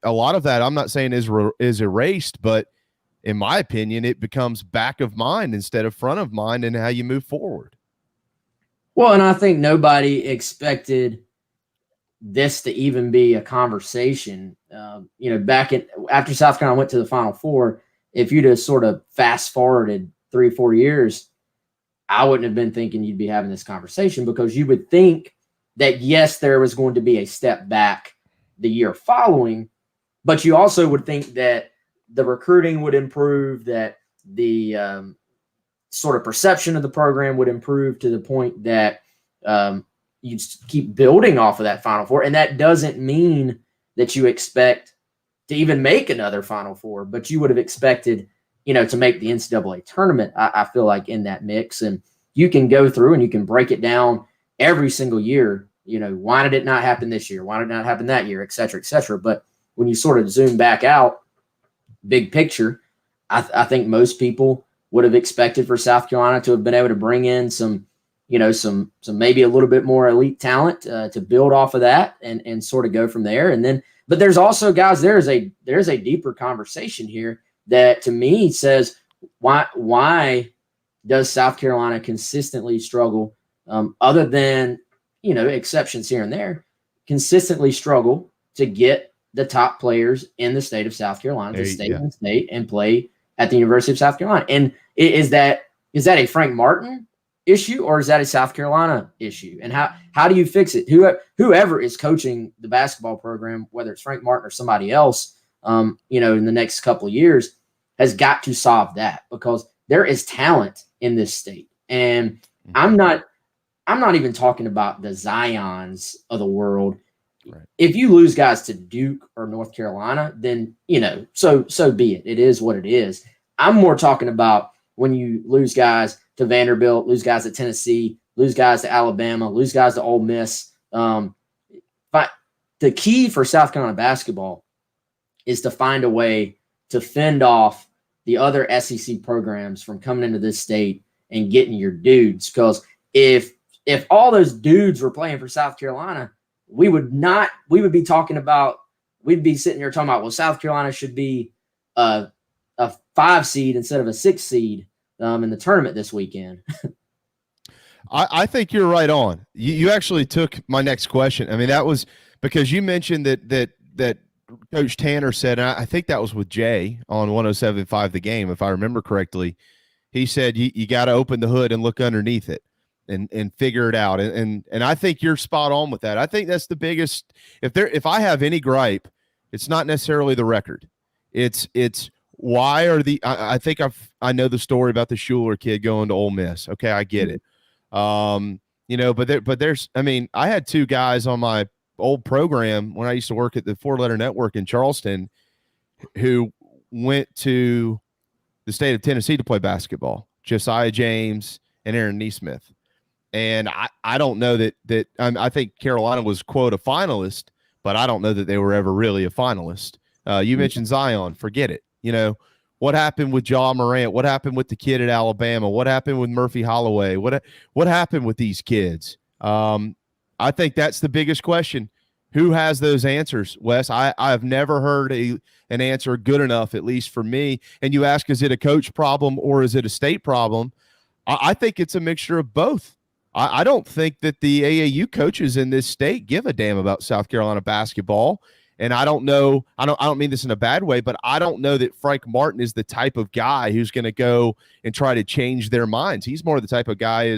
a lot of that, I'm not saying is erased, but in my opinion, it becomes back of mind instead of front of mind in how you move forward. Well, and I think nobody expected this to even be a conversation. After South Carolina went to the Final Four, if you'd have sort of fast forwarded 3 or 4 years, I wouldn't have been thinking you'd be having this conversation, because you would think that, yes, there was going to be a step back the year following. But you also would think that the recruiting would improve, that the sort of perception of the program would improve to the point that you keep building off of that Final Four. And that doesn't mean that you expect to even make another Final Four, but you would have expected, to make the NCAA tournament, I feel like, in that mix. And you can go through and you can break it down every single year. Why did it not happen this year? Why did it not happen that year, et cetera, et cetera. But when you sort of zoom back out, big picture, I think most people would have expected for South Carolina to have been able to bring in some maybe a little bit more elite talent to build off of that and sort of go from there. And then, but there's also, guys, there's a deeper conversation here that to me says, why does South Carolina consistently struggle, other than, exceptions here and there, consistently struggle to get the top players in the state of South Carolina to stay in the state and play at the University of South Carolina? And is that a Frank Martin issue, or is that a South Carolina issue? And how do you fix it? Whoever is coaching the basketball program, whether it's Frank Martin or somebody else, in the next couple of years, has got to solve that, because there is talent in this state. And I'm not even talking about the Zions of the world. Right. If you lose guys to Duke or North Carolina, then, so be it. It is what it is. I'm more talking about when you lose guys to Vanderbilt, lose guys to Tennessee, lose guys to Alabama, lose guys to Ole Miss. But the key for South Carolina basketball is to find a way to fend off the other SEC programs from coming into this state and getting your dudes. Because if all those dudes were playing for South Carolina, we'd be sitting here talking about, well, South Carolina should be a 5 seed instead of a 6 seed in the tournament this weekend. I think you're right on. You actually took my next question. I mean, that was because you mentioned that Coach Tanner said, and I think that was with Jay on 107.5 The Game, if I remember correctly. He said you got to open the hood and look underneath it and figure it out. And I think you're spot on with that. I think that's the biggest. If I have any gripe, it's not necessarily the record. It's why are I think I know the story about the Schuler kid going to Ole Miss. Okay, I get it. But there's, I mean, I had 2 guys on my old program when I used to work at the 4-letter network in Charleston who went to the state of Tennessee to play basketball, Josiah James and Aaron Neesmith. And I don't know that I think Carolina was, quote, a finalist, but I don't know that they were ever really a finalist. You mentioned Zion, forget it. What happened with Ja Morant? What happened with the kid at Alabama? What happened with Murphy Holloway? What happened with these kids? I think that's the biggest question. Who has those answers, Wes? I've never heard an answer good enough, at least for me. And you ask, is it a coach problem or is it a state problem? I think it's a mixture of both. I don't think that the AAU coaches in this state give a damn about South Carolina basketball. And I don't know, I don't mean this in a bad way, but I don't know that Frank Martin is the type of guy who's going to go and try to change their minds. He's more the type of guy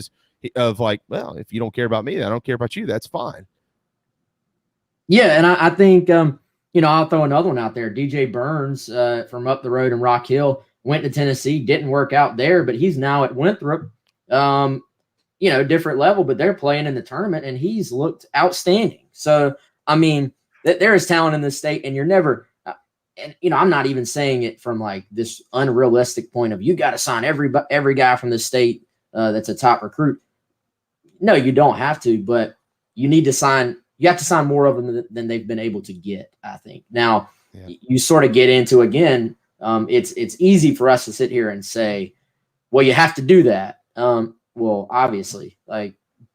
of like, well, if you don't care about me, I don't care about you. That's fine. Yeah, and I think, I'll throw another one out there. DJ Burns from up the road in Rock Hill went to Tennessee, didn't work out there, but he's now at Winthrop, different level, but they're playing in the tournament, and he's looked outstanding. So, I mean, there is talent in this state, and you're never I'm not even saying it from like this unrealistic point of you got to sign every guy from the state that's a top recruit. No, you don't have to, but you need to sign. You have to sign more of them than they've been able to get, I think. Now, you sort of get into, again, it's easy for us to sit here and say, well, you have to do that. Well, obviously,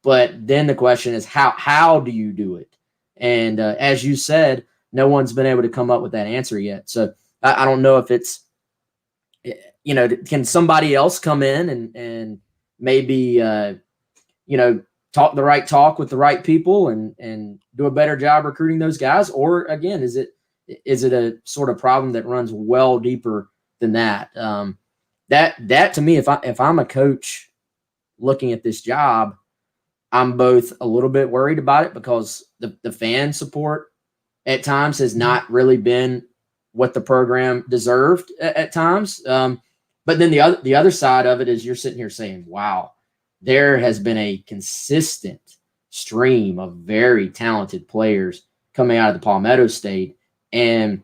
but then the question is, how do you do it? And as you said, no one's been able to come up with that answer yet. So I don't know if it's, can somebody else come in and maybe, talk the right talk with the right people and do a better job recruiting those guys? Or again, is it a sort of problem that runs well deeper than that? That to me, if I'm a coach looking at this job, I'm both a little bit worried about it because the fan support at times has not really been what the program deserved at times. But then the other side of it is you're sitting here saying, wow, there has been a consistent stream of very talented players coming out of the Palmetto State. And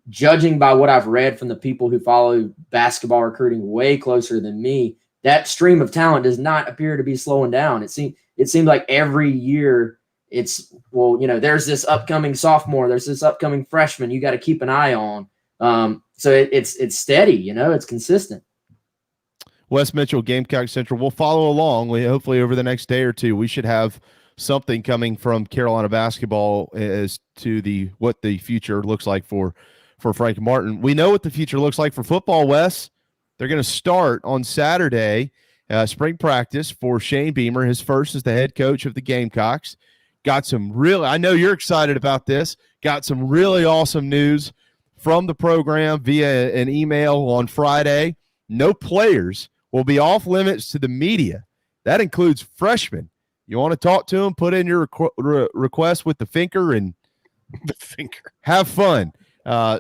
judging by what I've read from the people who follow basketball recruiting way closer than me, that stream of talent does not appear to be slowing down. It seemed like every year it's, well, there's this upcoming sophomore, there's this upcoming freshman you got to keep an eye on. So it's steady, it's consistent. Wes Mitchell, Gamecock Central. We'll follow along. Hopefully over the next day or two, we should have something coming from Carolina basketball as to what the future looks like for Frank Martin. We know what the future looks like for football, Wes. They're going to start on Saturday, spring practice for Shane Beamer, his first as the head coach of the Gamecocks. I know you're excited about this, got some really awesome news from the program via an email on Friday. No players will be off limits to the media. That includes freshmen. You want to talk to them, put in your request with the finger and have fun.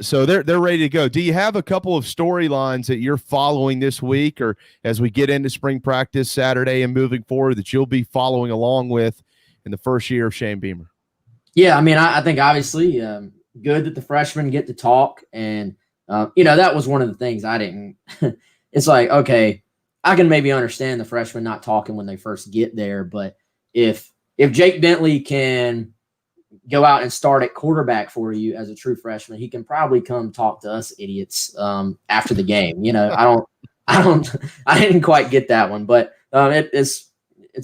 So they're ready to go. Do you have a couple of storylines that you're following this week or as we get into spring practice Saturday and moving forward that you'll be following along with in the first year of Shane Beamer? Yeah, I mean, I think obviously good that the freshmen get to talk. And, that was one of the things I didn't – it's like, okay, I can maybe understand the freshmen not talking when they first get there. But if Jake Bentley can – go out and start at quarterback for you as a true freshman, he can probably come talk to us idiots after the game. I didn't quite get that one, but it's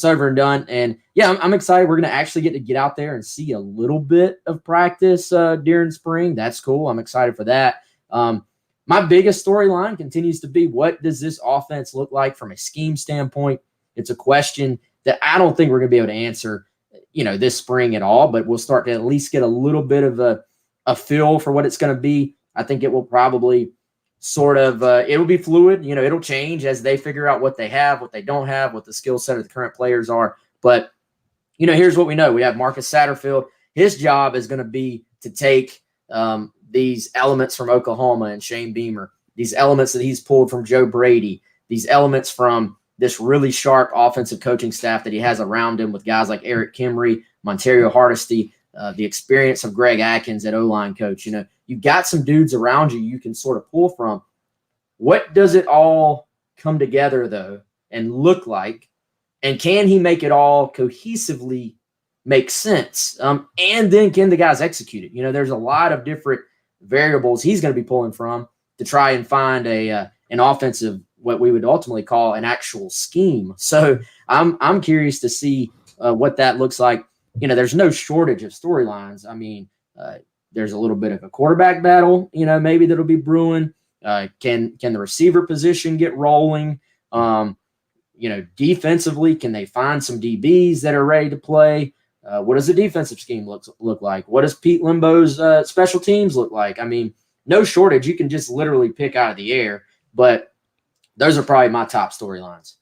over and done. And yeah, I'm excited. We're going to actually get out there and see a little bit of practice during spring. That's cool. I'm excited for that. My biggest storyline continues to be, what does this offense look like from a scheme standpoint? It's a question that I don't think we're going to be able to answer this spring at all, but we'll start to at least get a little bit of a feel for what it's going to be. I think it will probably sort of, it'll be fluid, it'll change as they figure out what they have, what they don't have, what the skill set of the current players are. But, here's what we know. We have Marcus Satterfield. His job is going to be to take these elements from Oklahoma and Shane Beamer, these elements that he's pulled from Joe Brady, these elements from this really sharp offensive coaching staff that he has around him with guys like Eric Kimry, Montario Hardesty, the experience of Greg Atkins at O-line coach. You've got some dudes around you can sort of pull from. What does it all come together, though, and look like? And can he make it all cohesively make sense? And then can the guys execute it? There's a lot of different variables he's going to be pulling from to try and find an offensive, what we would ultimately call an actual scheme. So I'm curious to see what that looks like. There's no shortage of storylines. I mean, there's a little bit of a quarterback battle, maybe that'll be brewing. Can the receiver position get rolling? Defensively, can they find some DBs that are ready to play? What does the defensive scheme look like? What does Pete Limbo's special teams look like? I mean, no shortage. You can just literally pick out of the air, but those are probably my top storylines.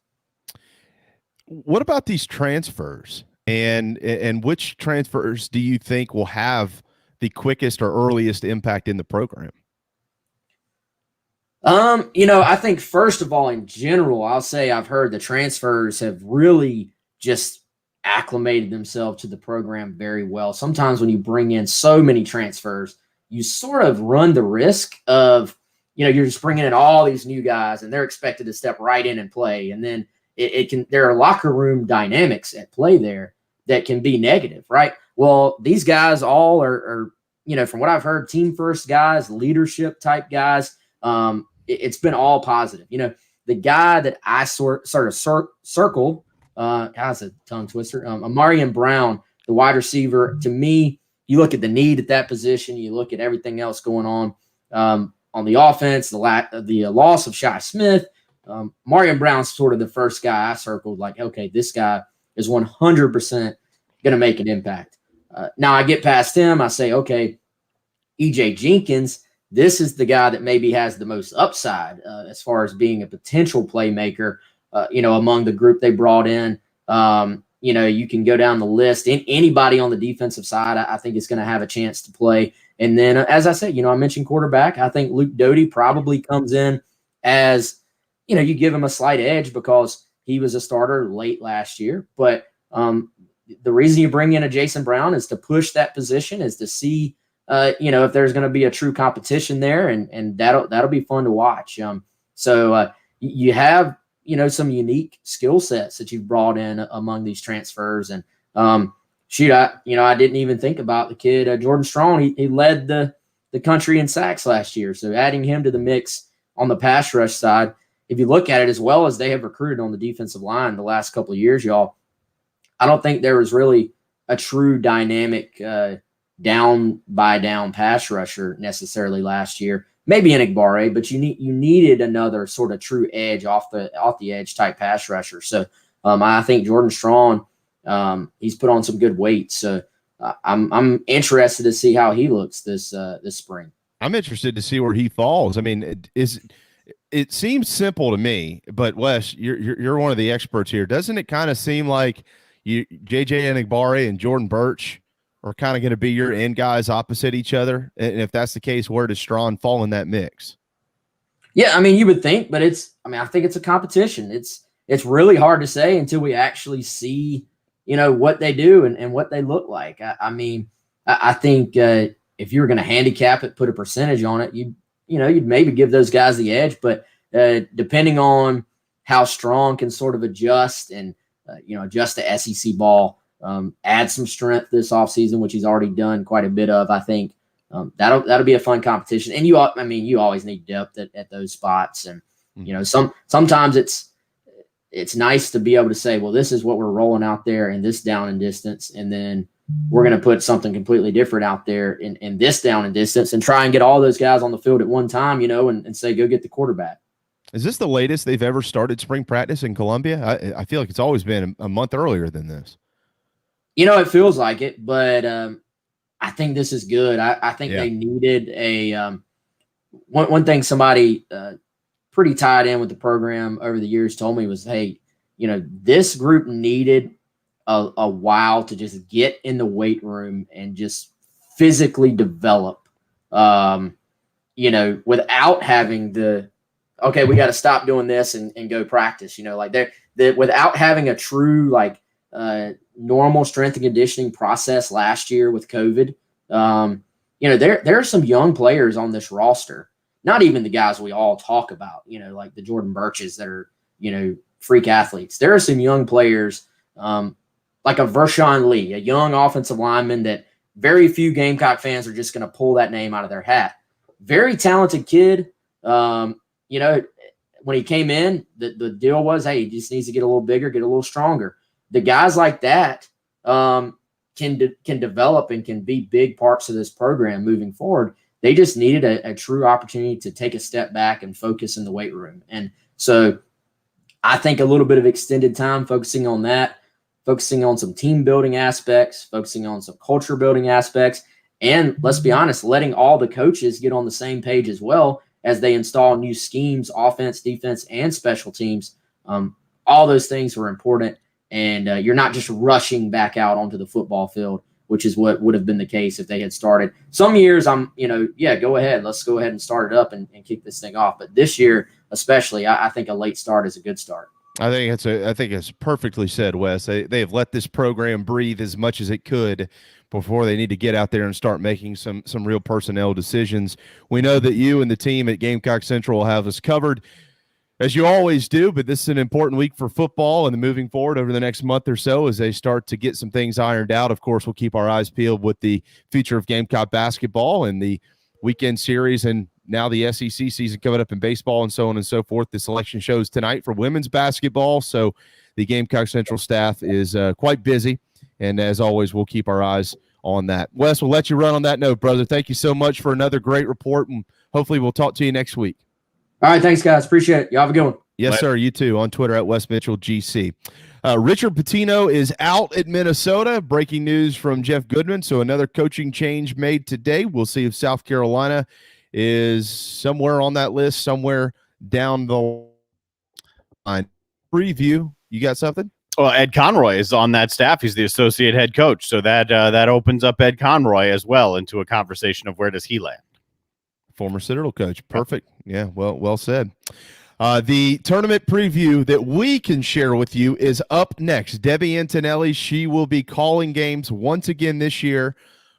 What about these transfers? And which transfers do you think will have the quickest or earliest impact in the program? I think first of all, in general, I'll say I've heard the transfers have really just acclimated themselves to the program very well. Sometimes when you bring in so many transfers, you sort of run the risk of, you're just bringing in all these new guys and they're expected to step right in and play. And then there are locker room dynamics at play there that can be negative, right? Well, these guys all are from what I've heard, team first guys, leadership type guys. It's been all positive. The guy that I sort of circle, how's a tongue twister? Amarian Brown, the wide receiver. To me, you look at the need at that position, you look at everything else going on the offense, the loss of Shi Smith. Amarian Brown's sort of the first guy I circled, like, okay, this guy is 100% going to make an impact. Now I get past him, I say, okay, EJ Jenkins, this is the guy that maybe has the most upside as far as being a potential playmaker, among the group they brought in. you can go down the list. Anybody on the defensive side, I think is going to have a chance to play. And then, as I said, I mentioned quarterback. I think Luke Doty probably comes in as, you give him a slight edge because he was a starter late last year. But the reason you bring in a Jason Brown is to push that position, is to see, if there's going to be a true competition there, and that'll be fun to watch. So you have, some unique skill sets that you've brought in among these transfers. And I didn't even think about the kid, Jordan Strong. He led the country in sacks last year. So adding him to the mix on the pass rush side, if you look at it, as well as they have recruited on the defensive line the last couple of years, y'all, I don't think there was really a true dynamic down by down pass rusher necessarily last year. Maybe Enigbare, but you needed another sort of true edge off the edge type pass rusher. So I think Jordan Strong, he's put on some good weight. So I'm interested to see how he looks this spring. I'm interested to see where he falls. I mean, it seems simple to me, but Wes, you're one of the experts here. Doesn't it kind of seem like JJ Enigbare and Jordan Birch are kind of going to be your end guys opposite each other? And if that's the case, where does Strawn fall in that mix? Yeah, I mean, you would think, but I think it's a competition. It's really hard to say until we actually see, what they do and what they look like. I think if you were going to handicap it, put a percentage on it, you'd maybe give those guys the edge. But depending on how Strong can sort of adjust and, adjust to SEC ball, add some strength this offseason, which he's already done quite a bit of, I think that'll be a fun competition. And you always need depth at those spots. And, sometimes it's nice to be able to say, well, this is what we're rolling out there in this down and distance. And then we're going to put something completely different out there in this down and distance and try and get all those guys on the field at one time, and say, go get the quarterback. Is this the latest they've ever started spring practice in Columbia? I feel like it's always been a month earlier than this. It feels like it, but I think this is good. I think they needed one thing somebody pretty tied in with the program over the years told me was, hey, this group needed a while to just get in the weight room and just physically develop, without having we got to stop doing this and go practice, without having a true, normal strength and conditioning process last year with COVID. There are some young players on this roster, not even the guys we all talk about, like the Jordan Birches that are, freak athletes. There are some young players, like a Vershawn Lee, a young offensive lineman that very few Gamecock fans are just going to pull that name out of their hat. Very talented kid. When he came in, the deal was, hey, he just needs to get a little bigger, get a little stronger. The guys like that can develop and can be big parts of this program moving forward. They just needed a true opportunity to take a step back and focus in the weight room. And so I think a little bit of extended time focusing on that, focusing on some team building aspects, focusing on some culture building aspects, and let's be honest, letting all the coaches get on the same page as well as they install new schemes, offense, defense, and special teams. All those things were important. And you're not just rushing back out onto the football field, which is what would have been the case if they had started. Some years go ahead. Let's go ahead and start it up and kick this thing off. But this year, especially, I think a late start is a good start. I think it's perfectly said, Wes. They have let this program breathe as much as it could before they need to get out there and start making some real personnel decisions. We know that you and the team at Gamecock Central will have us covered, as you always do, but this is an important week for football and moving forward over the next month or so as they start to get some things ironed out. Of course, we'll keep our eyes peeled with the future of Gamecock basketball and the weekend series and now the SEC season coming up in baseball and so on and so forth. The selection shows tonight for women's basketball, so the Gamecock Central staff is quite busy, and as always, we'll keep our eyes on that. Wes, we'll let you run on that note, brother. Thank you so much for another great report, and hopefully we'll talk to you next week. All right, thanks, guys. Appreciate it. Y'all have a good one. Yes, sir. You too. On Twitter at Wes Mitchell GC. Richard Pitino is out at Minnesota. Breaking news from Jeff Goodman. So another coaching change made today. We'll see if South Carolina is somewhere on that list, somewhere down the line. Preview. You got something? Well, Ed Conroy is on that staff. He's the associate head coach. So that opens up Ed Conroy as well into a conversation of where does he land. Former Citadel coach. Perfect. Yeah, well said. The tournament preview that we can share with you is up next. Debbie Antonelli, she will be calling games once again this year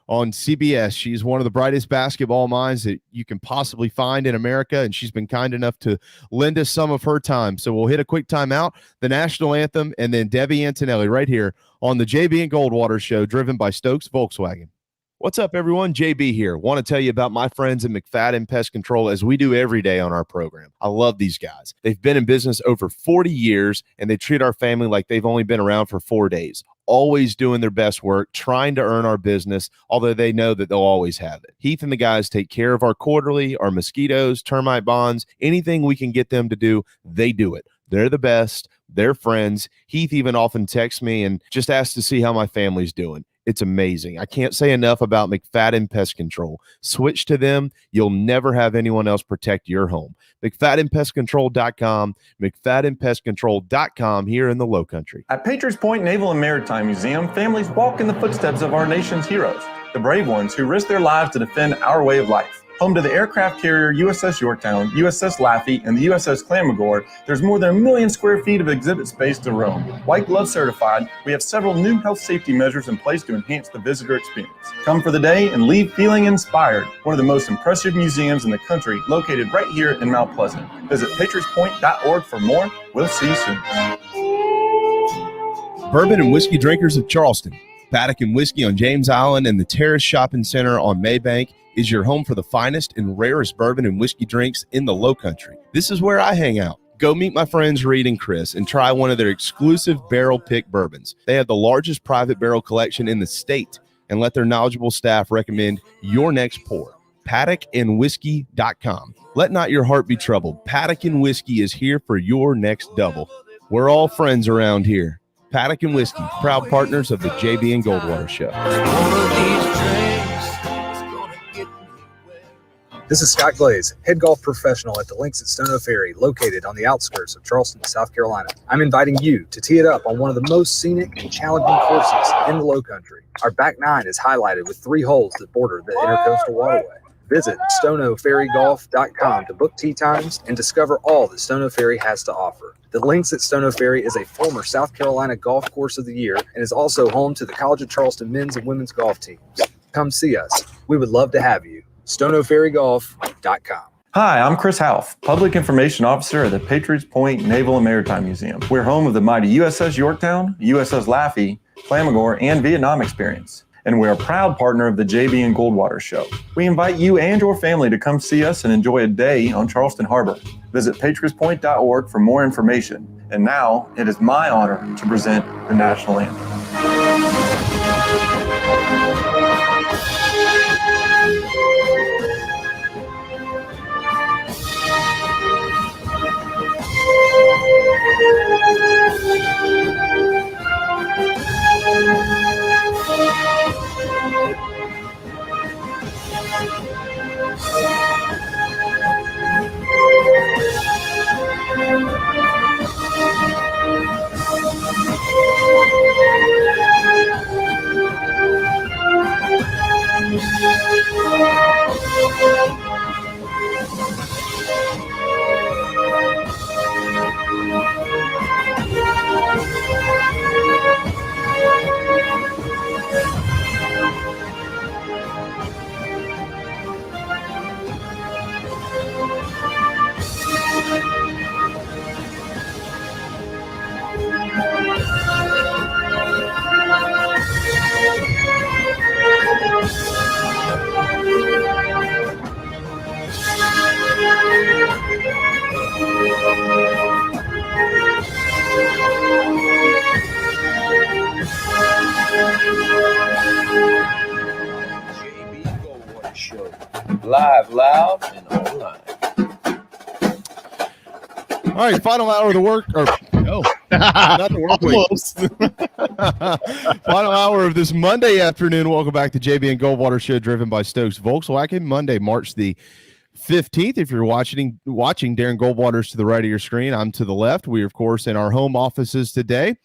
on CBS. She's one of the brightest basketball minds that you can possibly find in America, and she's been kind enough to lend us some of her time. So we'll hit a quick timeout, the national anthem, and then Debbie Antonelli right here on the JB and Goldwater Show, driven by Stokes Volkswagen. What's up, everyone? JB here. Want to tell you about my friends at McFadden Pest Control, as we do every day on our program. I love these guys. They've been in business over 40 years, and they treat our family like they've only been around for 4 days. Always doing their best work, trying to earn our business, although they know that they'll always have it. Heath and the guys take care of our quarterly, our mosquitoes, termite bonds, anything we can get them to do, they do it. They're the best. They're friends. Heath even often texts me and just asks to see how my family's doing. It's amazing. I can't say enough about McFadden Pest Control. Switch to them. You'll never have anyone else protect your home. McFaddenPestControl.com, McFaddenPestControl.com here in the Low Country. At Patriots Point Naval and Maritime Museum, families walk in the footsteps of our nation's heroes, the brave ones who risked their lives to defend our way of life. Home to the aircraft carrier USS Yorktown, USS Laffey, and the USS Clamagore, there's more than 1 million square feet of exhibit space to roam. White Glove certified, we have several new health safety measures in place to enhance the visitor experience. Come for the day and leave feeling inspired. One of the most impressive museums in the country, located right here in Mount Pleasant. Visit patriotspoint.org for more. We'll see you soon. Bourbon and whiskey drinkers of Charleston. Paddock and Whiskey on James Island and the Terrace Shopping Center on Maybank is your home for the finest and rarest bourbon and whiskey drinks in the Low Country. This is where I hang out. Go meet my friends Reed and Chris and try one of their exclusive barrel pick bourbons. They have the largest private barrel collection in the state, and let their knowledgeable staff recommend your next pour. PaddockandWhiskey.com. Let not your heart be troubled. Paddock and Whiskey is here for your next double. We're all friends around here. Paddock and Whiskey, proud partners of the JB and Goldwater Show. This is Scott Glaze, head golf professional at the Links at Stono Ferry, located on the outskirts of Charleston, South Carolina. I'm inviting you to tee it up on one of the most scenic and challenging courses in the Low Country. Our back nine is highlighted with 3 holes that border the Intercoastal Waterway. Visit stonoferrygolf.com to book tee times and discover all that Stono Ferry has to offer. The Links at Stono Ferry is a former South Carolina Golf Course of the Year and is also home to the College of Charleston men's and women's golf teams. Come see us. We would love to have you. stonoferrygolf.com. Hi, I'm Chris Houff, Public Information Officer at the Patriots Point Naval and Maritime Museum. We're home of the mighty USS Yorktown, USS Laffey, Clamagore, and Vietnam experience. And we're a proud partner of the JB and Goldwater Show. We invite you and your family to come see us and enjoy a day on Charleston Harbor. Visit patriotspoint.org for more information. And now, it is my honor to present the national anthem. Live, loud, and online. All right, final hour of the work. Or no, not the work week. Final hour of this Monday afternoon. Welcome back to JB and Goldwater Show, driven by Stokes Volkswagen. Monday, March the 15th. If you're watching Darren Goldwater's to the right of your screen, I'm to the left. We are, of course, in our home offices today.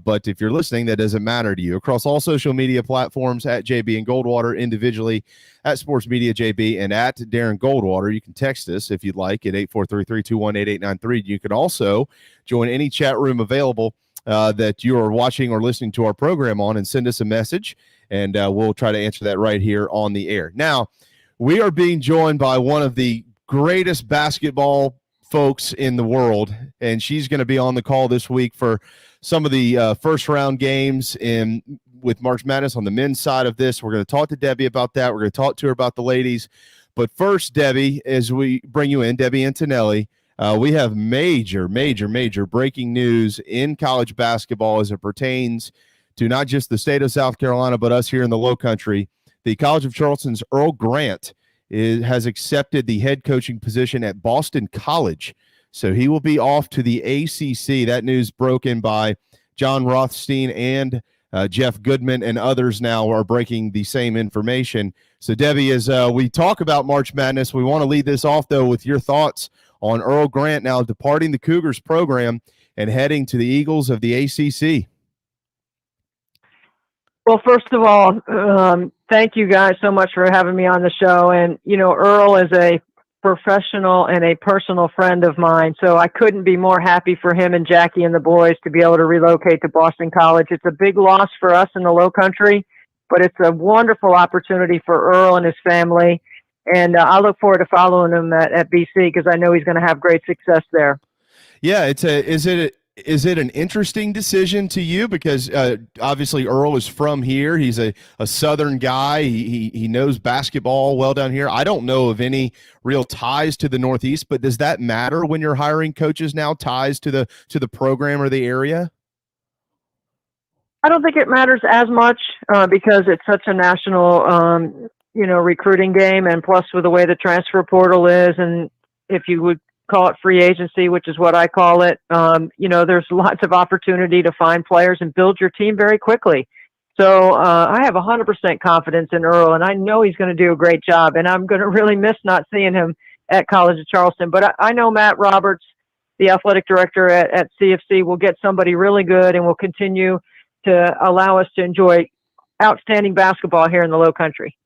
But if you're listening, that doesn't matter to you. Across all social media platforms at JB and Goldwater, individually at Sports Media JB and at Darren Goldwater. You can text us if you'd like at 843-321-8893. You can also join any chat room available that you are watching or listening to our program on and send us a message, and we'll try to answer that right here on the air. Now, we are being joined by one of the greatest basketball folks in the world, and she's going to be on the call this week for some of the first round games with March Madness on the men's side of this. We're going to talk to Debbie about that. We're going to talk to her about the ladies. But first, Debbie, as we bring you in, Debbie Antonelli, we have major breaking news in college basketball as it pertains to not just the state of South Carolina, but us here in the Low Country. The College of Charleston's Earl Grant has accepted the head coaching position at Boston College. So he will be off to the ACC. That news broken by John Rothstein and Jeff Goodman, and others now are breaking the same information. So, Debbie, as we talk about March Madness, we want to lead this off, though, with your thoughts on Earl Grant now departing the Cougars program and heading to the Eagles of the ACC. Well, first of all, thank you guys so much for having me on the show. And, Earl is a professional and a personal friend of mine, so I couldn't be more happy for him and Jackie and the boys to be able to relocate to Boston College. It's a big loss for us in the Low Country, but it's a wonderful opportunity for Earl and his family, and I look forward to following him at BC because I know he's going to have great success there. Yeah, is it an interesting decision to you? Because obviously Earl is from here. He's a Southern guy. He knows basketball well down here. I don't know of any real ties to the Northeast, but does that matter when you're hiring coaches now, ties to the program or the area? I don't think it matters as much because it's such a national, recruiting game, and plus with the way the transfer portal is, and if you would call it free agency, which is what I call it. There's lots of opportunity to find players and build your team very quickly. So I have 100% confidence in Earl, and I know he's going to do a great job, and I'm going to really miss not seeing him at College of Charleston. But I know Matt Roberts, the athletic director at CFC, will get somebody really good and will continue to allow us to enjoy outstanding basketball here in the Low Country.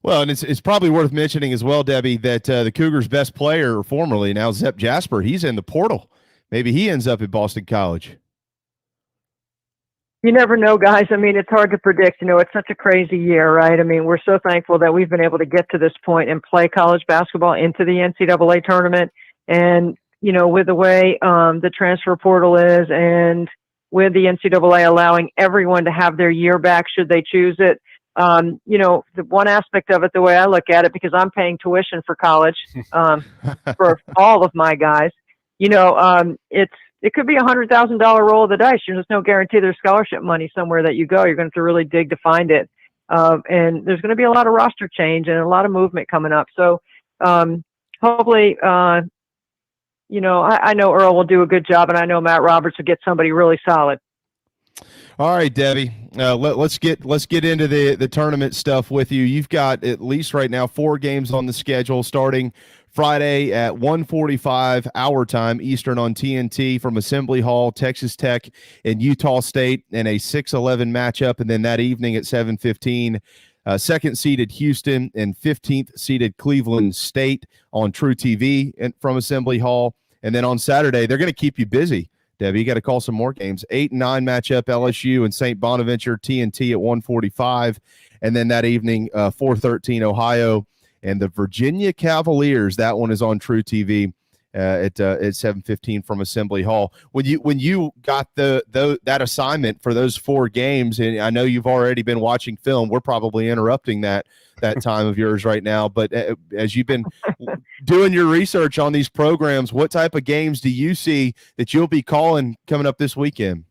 Well, and it's probably worth mentioning as well, Debbie, that the Cougars' best player formerly, now Zep Jasper, he's in the portal. Maybe he ends up at Boston College. You never know, guys. I mean, it's hard to predict. It's such a crazy year, right? I mean, we're so thankful that we've been able to get to this point and play college basketball into the NCAA tournament. And, with the way the transfer portal is, and with the NCAA allowing everyone to have their year back should they choose it, the one aspect of it, the way I look at it, because I'm paying tuition for college for all of my guys, it could be $100,000 roll of the dice. There's no guarantee there's scholarship money somewhere that you go. You're going to have to really dig to find it. And there's going to be a lot of roster change and a lot of movement coming up. So hopefully, I know Earl will do a good job, and I know Matt Roberts will get somebody really solid. All right, Debbie, let's get into the tournament stuff with you. You've got at least right now 4 games on the schedule starting Friday at 1:45 our time Eastern on TNT from Assembly Hall, Texas Tech and Utah State in a 6-11 matchup. And then that evening at 7:15, second-seeded Houston and 15th-seeded Cleveland State on True TV and from Assembly Hall. And then on Saturday, they're going to keep you busy. Debbie, you got to call some more games. 8 and 9 matchup, LSU and St. Bonaventure, TNT at 1:45. And then that evening, 4:13 Ohio and the Virginia Cavaliers. That one is on True TV at 7:15 from Assembly Hall. When you got that assignment for those 4 games, and I know you've already been watching film, we're probably interrupting that time of yours right now. But as you've been doing your research on these programs, what type of games do you see that you'll be calling coming up this weekend?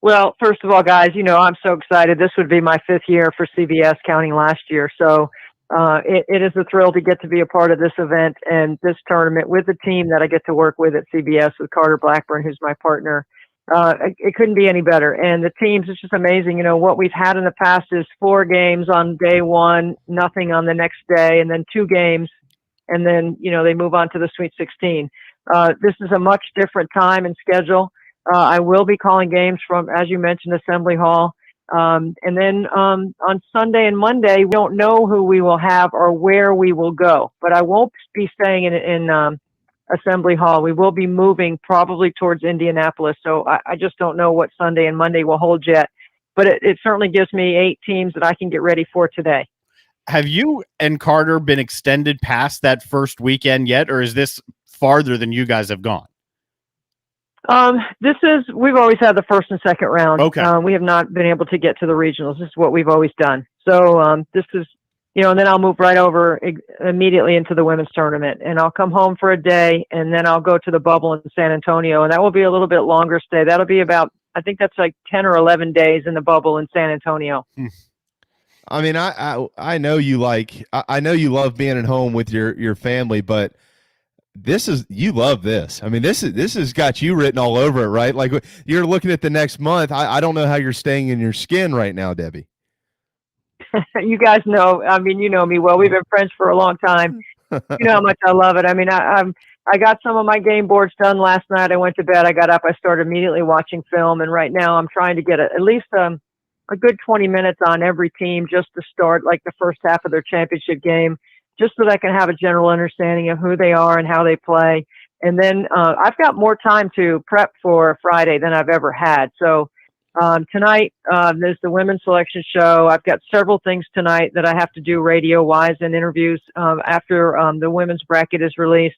Well, first of all, guys, I'm so excited. This would be my 5th year for CBS, counting last year. So it is a thrill to get to be a part of this event and this tournament with the team that I get to work with at CBS with Carter Blackburn, who's my partner. It couldn't be any better. And the teams, it's just amazing. What we've had in the past is 4 games on day 1, nothing on the next day, and then 2 games. And then, they move on to the Sweet 16. This is a much different time and schedule. I will be calling games from, as you mentioned, Assembly Hall. And then on Sunday and Monday, we don't know who we will have or where we will go. But I won't be staying in Assembly Hall. We will be moving probably towards Indianapolis. So I just don't know what Sunday and Monday will hold yet. But it certainly gives me 8 teams that I can get ready for today. Have you and Carter been extended past that first weekend yet, or is this farther than you guys have gone? We've always had the first and second round. Okay. We have not been able to get to the regionals. This is what we've always done. So this is, and then I'll move right over immediately into the women's tournament, and I'll come home for a day, and then I'll go to the bubble in San Antonio, and that will be a little bit longer stay. That'll be about, I think that's like 10 or 11 days in the bubble in San Antonio. I mean, I know you I know you love being at home with your family, but you love this. I mean, this has got you written all over it, right? Like, you're looking at the next month. I don't know how you're staying in your skin right now, Debbie. You guys know, I mean, you know me well. We've been friends for a long time. You know how much I love it. I mean, I got some of my game boards done last night. I went to bed. I got up. I started immediately watching film, and right now I'm trying to get at least a good 20 minutes on every team just to start like the first half of their championship game, just so that I can have a general understanding of who they are and how they play. And then I've got more time to prep for Friday than I've ever had. So tonight there's the women's selection show. I've got several things tonight that I have to do radio-wise and interviews after the women's bracket is released.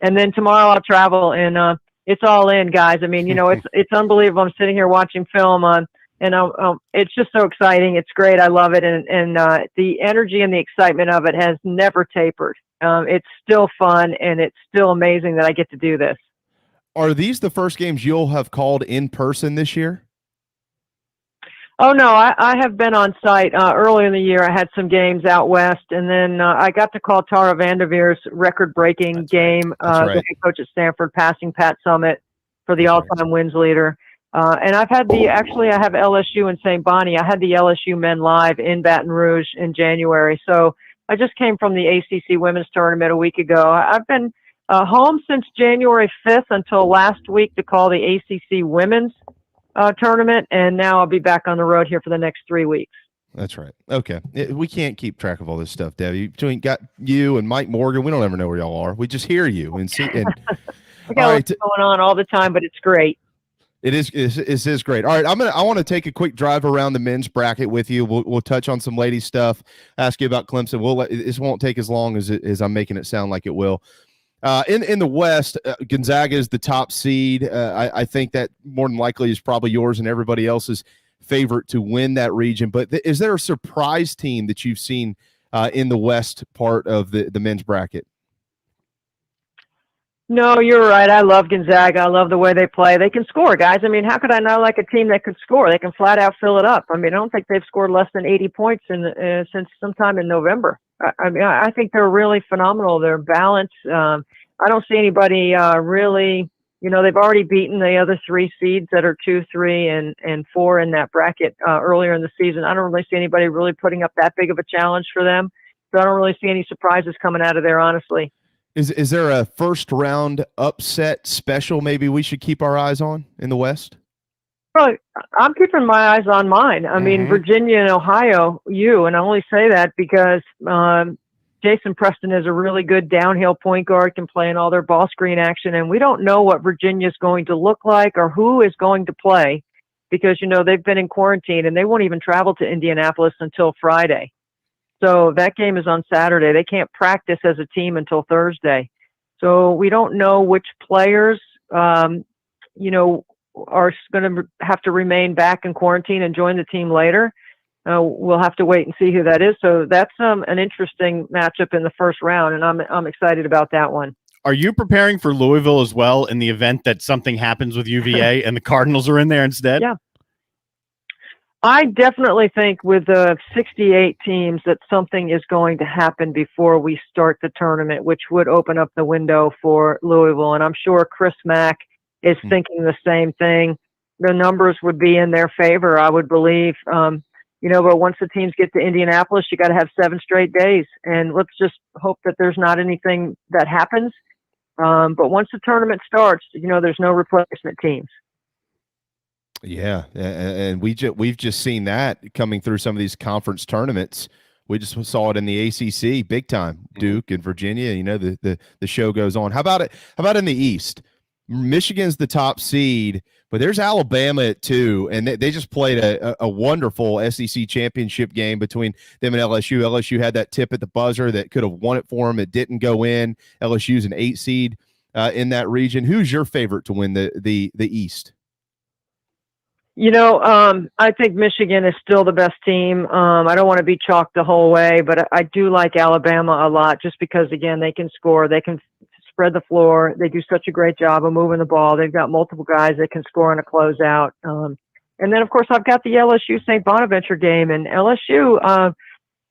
And then tomorrow I'll travel, and it's all in, guys. I mean, it's unbelievable. I'm sitting here watching film on. And it's just so exciting. It's great. I love it. And the energy and the excitement of it has never tapered. It's still fun, and it's still amazing that I get to do this. Are these the first games you'll have called in person this year? Oh, no, I have been on site. Earlier in the year, I had some games out west, and then I got to call Tara Vanderveer's record-breaking game, the head coach at Stanford, passing Pat Summitt for the all-time wins leader. And I've had I have LSU in St. Bonnie. I had the LSU men live in Baton Rouge in January. So I just came from the ACC women's tournament a week ago. I've been home since January 5th until last week to call the ACC women's tournament. And now I'll be back on the road here for the next 3 weeks. That's right. Okay. We can't keep track of all this stuff, Debbie. Between got you and Mike Morgan, we don't ever know where y'all are. We just hear you and see. And we got what's going on all the time, but it's great. It is great. All right, I want to take a quick drive around the men's bracket with you. We'll touch on some ladies stuff. Ask you about Clemson. This won't take as long as I'm making it sound like it will. In the West, Gonzaga is the top seed. I think that more than likely is probably yours and everybody else's favorite to win that region. But is there a surprise team that you've seen in the West part of the men's bracket? No, you're right. I love Gonzaga. I love the way they play. They can score, guys. I mean, how could I not like a team that could score? They can flat out fill it up. I mean, I don't think they've scored less than 80 points since sometime in November. I think they're really phenomenal. They're balanced. I don't see anybody really, they've already beaten the other 3 seeds that are 2, 3, and 4 in that bracket earlier in the season. I don't really see anybody really putting up that big of a challenge for them. So I don't really see any surprises coming out of there, honestly. Is there a first round upset special maybe we should keep our eyes on in the West? Well, I'm keeping my eyes on mine. I mean, Virginia and Ohio, and I only say that because Jason Preston is a really good downhill point guard, can play in all their ball screen action, and we don't know what Virginia is going to look like or who is going to play because, they've been in quarantine and they won't even travel to Indianapolis until Friday. So that game is on Saturday. They can't practice as a team until Thursday. So we don't know which players, are going to have to remain back in quarantine and join the team later. We'll have to wait and see who that is. So that's an interesting matchup in the first round, and I'm excited about that one. Are you preparing for Louisville as well in the event that something happens with UVA and the Cardinals are in there instead? Yeah. I definitely think with the 68 teams that something is going to happen before we start the tournament, which would open up the window for Louisville. And I'm sure Chris Mack is thinking the same thing. The numbers would be in their favor, I would believe. But once the teams get to Indianapolis, you got to have 7 straight days. And let's just hope that there's not anything that happens. But once the tournament starts, there's no replacement teams. Yeah, and we've just seen that coming through some of these conference tournaments. We just saw it in the ACC, big time. Duke and Virginia. You know, the show goes on. How about it? How about in the East? Michigan's the top seed, but there's Alabama at 2, and they just played a wonderful SEC championship game between them and LSU. LSU had that tip at the buzzer that could have won it for them. It didn't go in. LSU's an 8 seed in that region. Who's your favorite to win the East? I think Michigan is still the best team. I don't want to be chalked the whole way, but I do like Alabama a lot just because, again, they can score. They can spread the floor. They do such a great job of moving the ball. They've got multiple guys that can score on a closeout. And then, of course, I've got the LSU St. Bonaventure game. And LSU,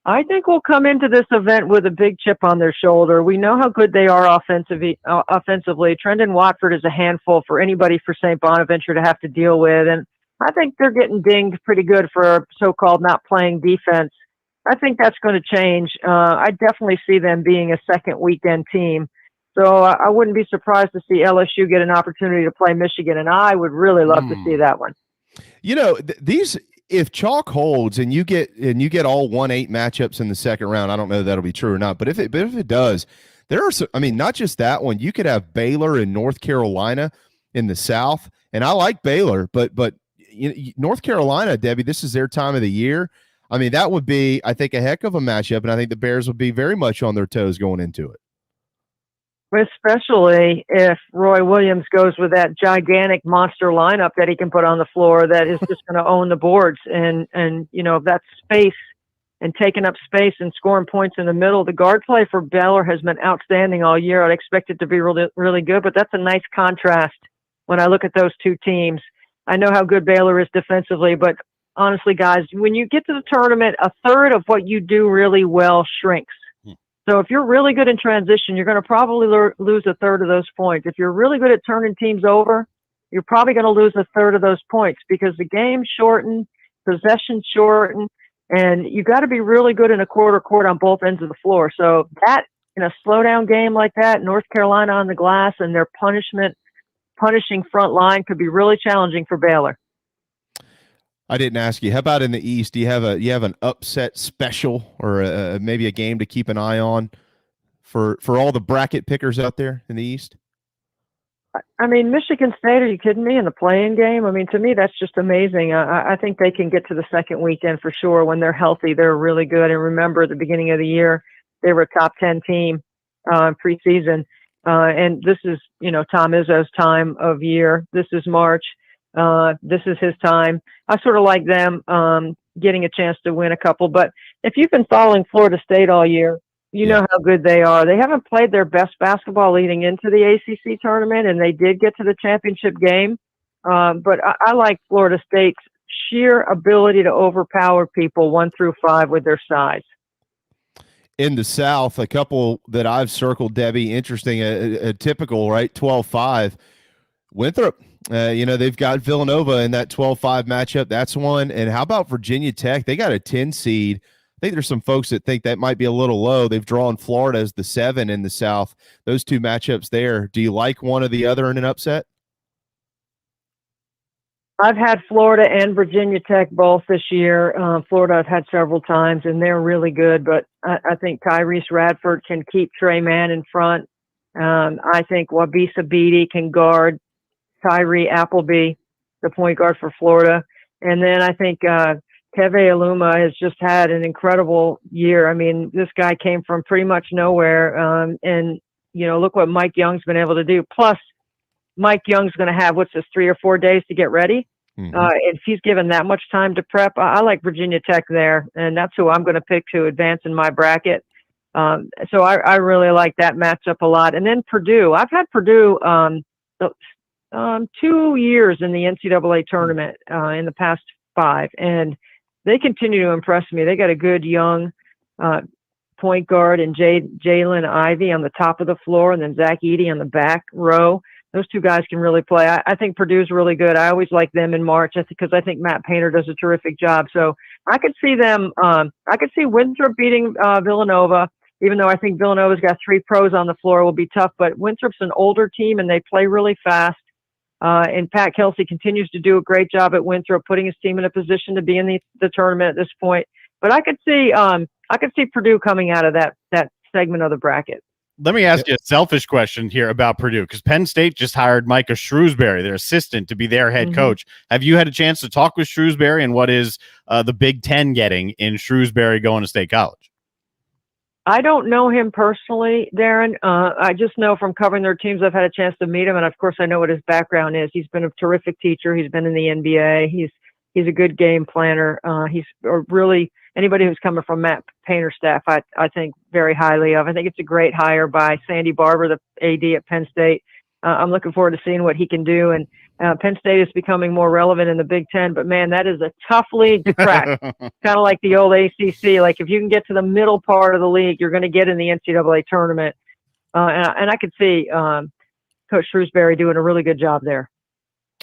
I think, will come into this event with a big chip on their shoulder. We know how good they are offensively. Trendon Watford is a handful for anybody for St. Bonaventure to have to deal with. And I think they're getting dinged pretty good for so-called not playing defense. I think that's going to change. I definitely see them being a second weekend team. So I wouldn't be surprised to see LSU get an opportunity to play Michigan, and I would really love to see that one. These, if chalk holds and you get all 1-8 matchups in the second round, I don't know if that'll be true or not, but if it does, there are some, not just that one. You could have Baylor and North Carolina in the South, and I like Baylor, but North Carolina, Debbie, this is their time of the year. That would be, I think, a heck of a matchup, and I think the Bears would be very much on their toes going into it. Especially if Roy Williams goes with that gigantic monster lineup that he can put on the floor that is just going to own the boards. And that space and taking up space and scoring points in the middle. The guard play for Baylor has been outstanding all year. I'd expect it to be really, really good, but that's a nice contrast when I look at those two teams. I know how good Baylor is defensively, but honestly, guys, when you get to the tournament, a third of what you do really well shrinks. So if you're really good in transition, you're going to probably lose a third of those points. If you're really good at turning teams over, you're probably going to lose a third of those points because the game's shortened, possession's shortened, and you got to be really good in a quarter court on both ends of the floor. So that, in a slowdown game like that, North Carolina on the glass and their punishing front line could be really challenging for Baylor. I didn't ask you. How about in the East? Do you have an upset special or maybe a game to keep an eye on for all the bracket pickers out there in the East? Michigan State, are you kidding me? In the play-in game? To me, that's just amazing. I think they can get to the second weekend for sure. When they're healthy, they're really good. And remember, at the beginning of the year, they were a top 10 team preseason. And this is, Tom Izzo's time of year. This is March. This is his time. I sort of like them getting a chance to win a couple. But if you've been following Florida State all year, you know how good they are. They haven't played their best basketball leading into the ACC tournament, and they did get to the championship game. But I like Florida State's sheer ability to overpower people 1 through 5 with their size. In the South, a couple that I've circled, Debbie, interesting, a typical, right, 12-5. Winthrop, they've got Villanova in that 12-5 matchup. That's one. And how about Virginia Tech? They got a 10 seed. I think there's some folks that think that might be a little low. They've drawn Florida as the 7 in the South. Those two matchups there. Do you like one or the other in an upset? I've had Florida and Virginia Tech both this year. Florida I've had several times, and they're really good. But I think Tyrese Radford can keep Trey Mann in front. I think Wabisa Beatty can guard Tyree Appleby, the point guard for Florida. And then I think Keve Aluma has just had an incredible year. This guy came from pretty much nowhere. And look what Mike Young's been able to do. Plus, Mike Young's going to have, 3 or 4 days to get ready. If he's given that much time to prep, I like Virginia Tech there. And that's who I'm going to pick to advance in my bracket. So I really like that matchup a lot. And then Purdue. I've had Purdue 2 years in the NCAA tournament in the past 5, and they continue to impress me. They got a good young point guard and Jalen Ivey on the top of the floor, and then Zach Edey on the back row. Those two guys can really play. I think Purdue's really good. I always like them in March because I think Matt Painter does a terrific job. So I could see them. I could see Winthrop beating Villanova, even though I think Villanova's got 3 pros on the floor. Will be tough, but Winthrop's an older team and they play really fast. And Pat Kelsey continues to do a great job at Winthrop, putting his team in a position to be in the tournament at this point. But I could see Purdue coming out of that segment of the bracket. Let me ask you a selfish question here about Purdue, because Penn State just hired Micah Shrewsbury, their assistant, to be their head coach. Have you had a chance to talk with Shrewsbury, and what is the Big Ten getting in Shrewsbury going to State College? I don't know him personally, Darren. I just know from covering their teams, I've had a chance to meet him, and of course I know what his background is. He's been a terrific teacher. He's been in the NBA. He's a good game planner. He's really anybody who's coming from Matt Painter's staff, I think very highly of. I think it's a great hire by Sandy Barber, the AD at Penn State. I'm looking forward to seeing what he can do. And Penn State is becoming more relevant in the Big Ten, but man, that is a tough league to crack. Kind of like the old ACC. Like if you can get to the middle part of the league, you're going to get in the NCAA tournament. And I could see Coach Shrewsbury doing a really good job there.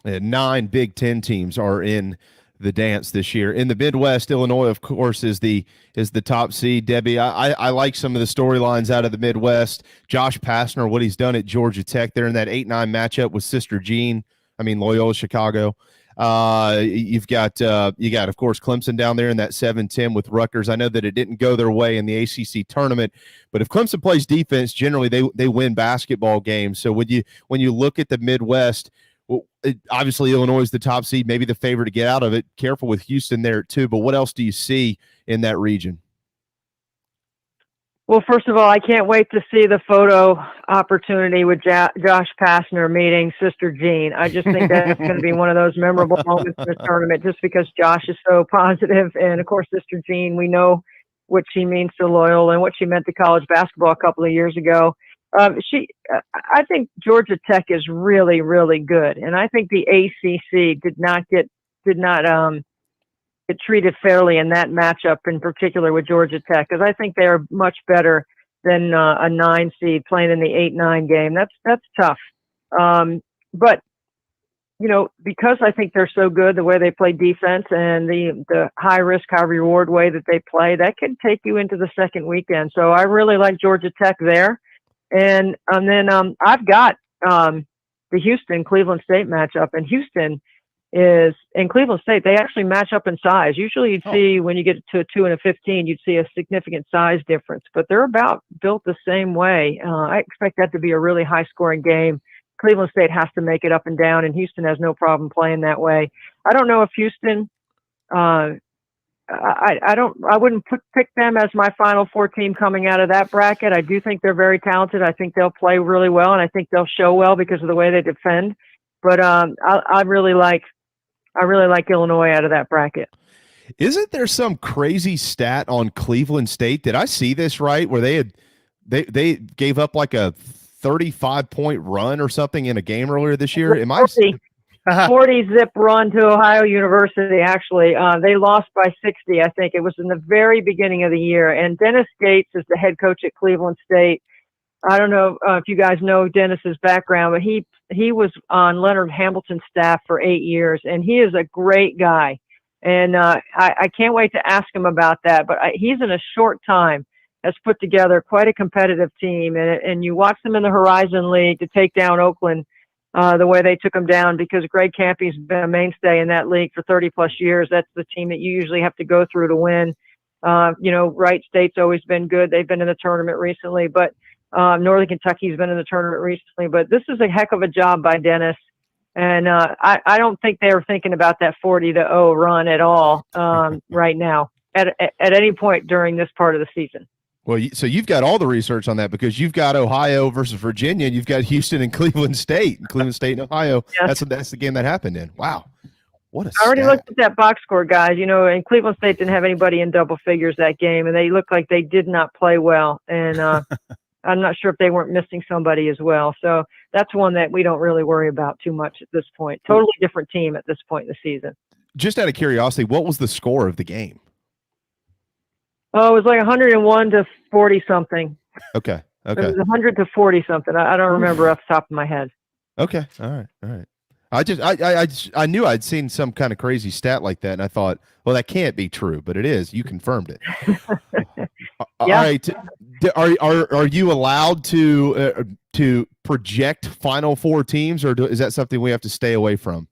And 9 Big Ten teams are in the dance this year. In the Midwest, Illinois, of course, is the top seed. Debbie, I like some of the storylines out of the Midwest. Josh Pastner, what he's done at Georgia Tech there in that 8-9 matchup with Sister Jean. Loyola Chicago. You got, of course, Clemson down there in that 7-10 with Rutgers. I know that it didn't go their way in the ACC tournament, but if Clemson plays defense, generally they win basketball games. So when you look at the Midwest, obviously Illinois is the top seed, maybe the favorite to get out of it. Careful with Houston there too, but what else do you see in that region? Well, first of all, I can't wait to see the photo opportunity with Josh Pastner meeting Sister Jean. I just think that's going to be one of those memorable moments in the tournament just because Josh is so positive. And, of course, Sister Jean, we know what she means to Loyola and what she meant to college basketball a couple of years ago. I think Georgia Tech is really, really good. And I think the ACC did not get treated fairly in that matchup, in particular with Georgia Tech, because I think they are much better than a 9 seed playing in the 8-9 game. That's tough. But because I think they're so good, the way they play defense and the high risk, high reward way that they play, that could take you into the second weekend. So I really like Georgia Tech there. And then I've got the Houston Cleveland State matchup, and Houston is in Cleveland State. They actually match up in size. Usually you'd see when you get to a 2 and a 15, you'd see a significant size difference, but they're about built the same way. I expect that to be a really high scoring game. Cleveland State has to make it up and down, and Houston has no problem playing that way. I don't know if Houston, I wouldn't pick them as my Final Four team coming out of that bracket. I do think they're very talented. I think they'll play really well, and I think they'll show well because of the way they defend. But I really like Illinois out of that bracket. Isn't there some crazy stat on Cleveland State? Did I see this right? Where they gave up like a 35-point run or something in a game earlier this year? 40 zip run to Ohio University. Actually, they lost by 60. I think it was in the very beginning of the year. And Dennis Gates is the head coach at Cleveland State. I don't know if you guys know Dennis's background, but he was on Leonard Hamilton's staff for 8 years, and he is a great guy. And I can't wait to ask him about that. But he's in a short time has put together quite a competitive team, and you watch them in the Horizon League to take down Oakland the way they took them down, because Greg Campy's been a mainstay in that league for 30 plus years. That's the team that you usually have to go through to win. Wright State's always been good. They've been in the tournament recently, but Northern Kentucky's been in the tournament recently, but this is a heck of a job by Dennis. And I don't think they were thinking about that 40-0 run at all right now at any point during this part of the season. Well, so you've got all the research on that, because you've got Ohio versus Virginia, and you've got Houston and Cleveland State and Ohio. Yes. That's the game that happened in. Wow. What a I already looked at that box score, guys. And Cleveland State didn't have anybody in double figures that game, and they looked like they did not play well. And I'm not sure if they weren't missing somebody as well. So that's one that we don't really worry about too much at this point. Totally different team at this point in the season. Just out of curiosity, what was the score of the game? Oh, it was like 101 to 40 something. Okay. It was 100 to 40 something. I don't remember off the top of my head. Okay. All right. I knew I'd seen some kind of crazy stat like that, and I thought, well, that can't be true, but it is. You confirmed it. All right, Are you allowed to project Final Four teams, or is that something we have to stay away from?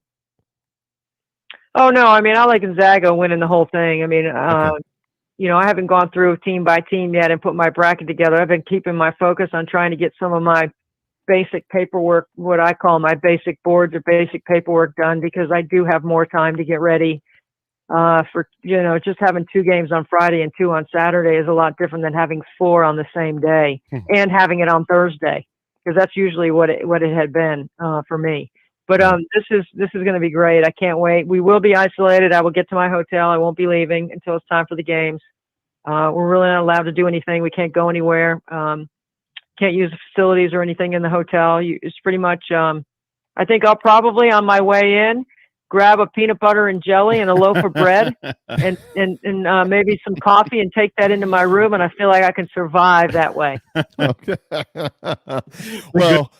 Oh no, I mean I like Gonzaga winning the whole thing. I mean, Okay. I haven't gone through team by team yet and put my bracket together. I've been keeping my focus on trying to get some of my basic paperwork, what I call my basic boards or basic paperwork done, because I do have more time to get ready. For just having 2 games on Friday and 2 on Saturday is a lot different than having 4 on the same day and having it on Thursday, because that's usually what it had been for me. But this is going to be great. I can't wait. We will be isolated. I will get to my hotel. I won't be leaving until it's time for the games. We're really not allowed to do anything. We can't go anywhere. Can't use the facilities or anything in the hotel. It's pretty much. I think I'll probably on my way in grab a peanut butter and jelly and a loaf of bread and maybe some coffee and take that into my room, and I feel like I can survive that way. Okay. Well,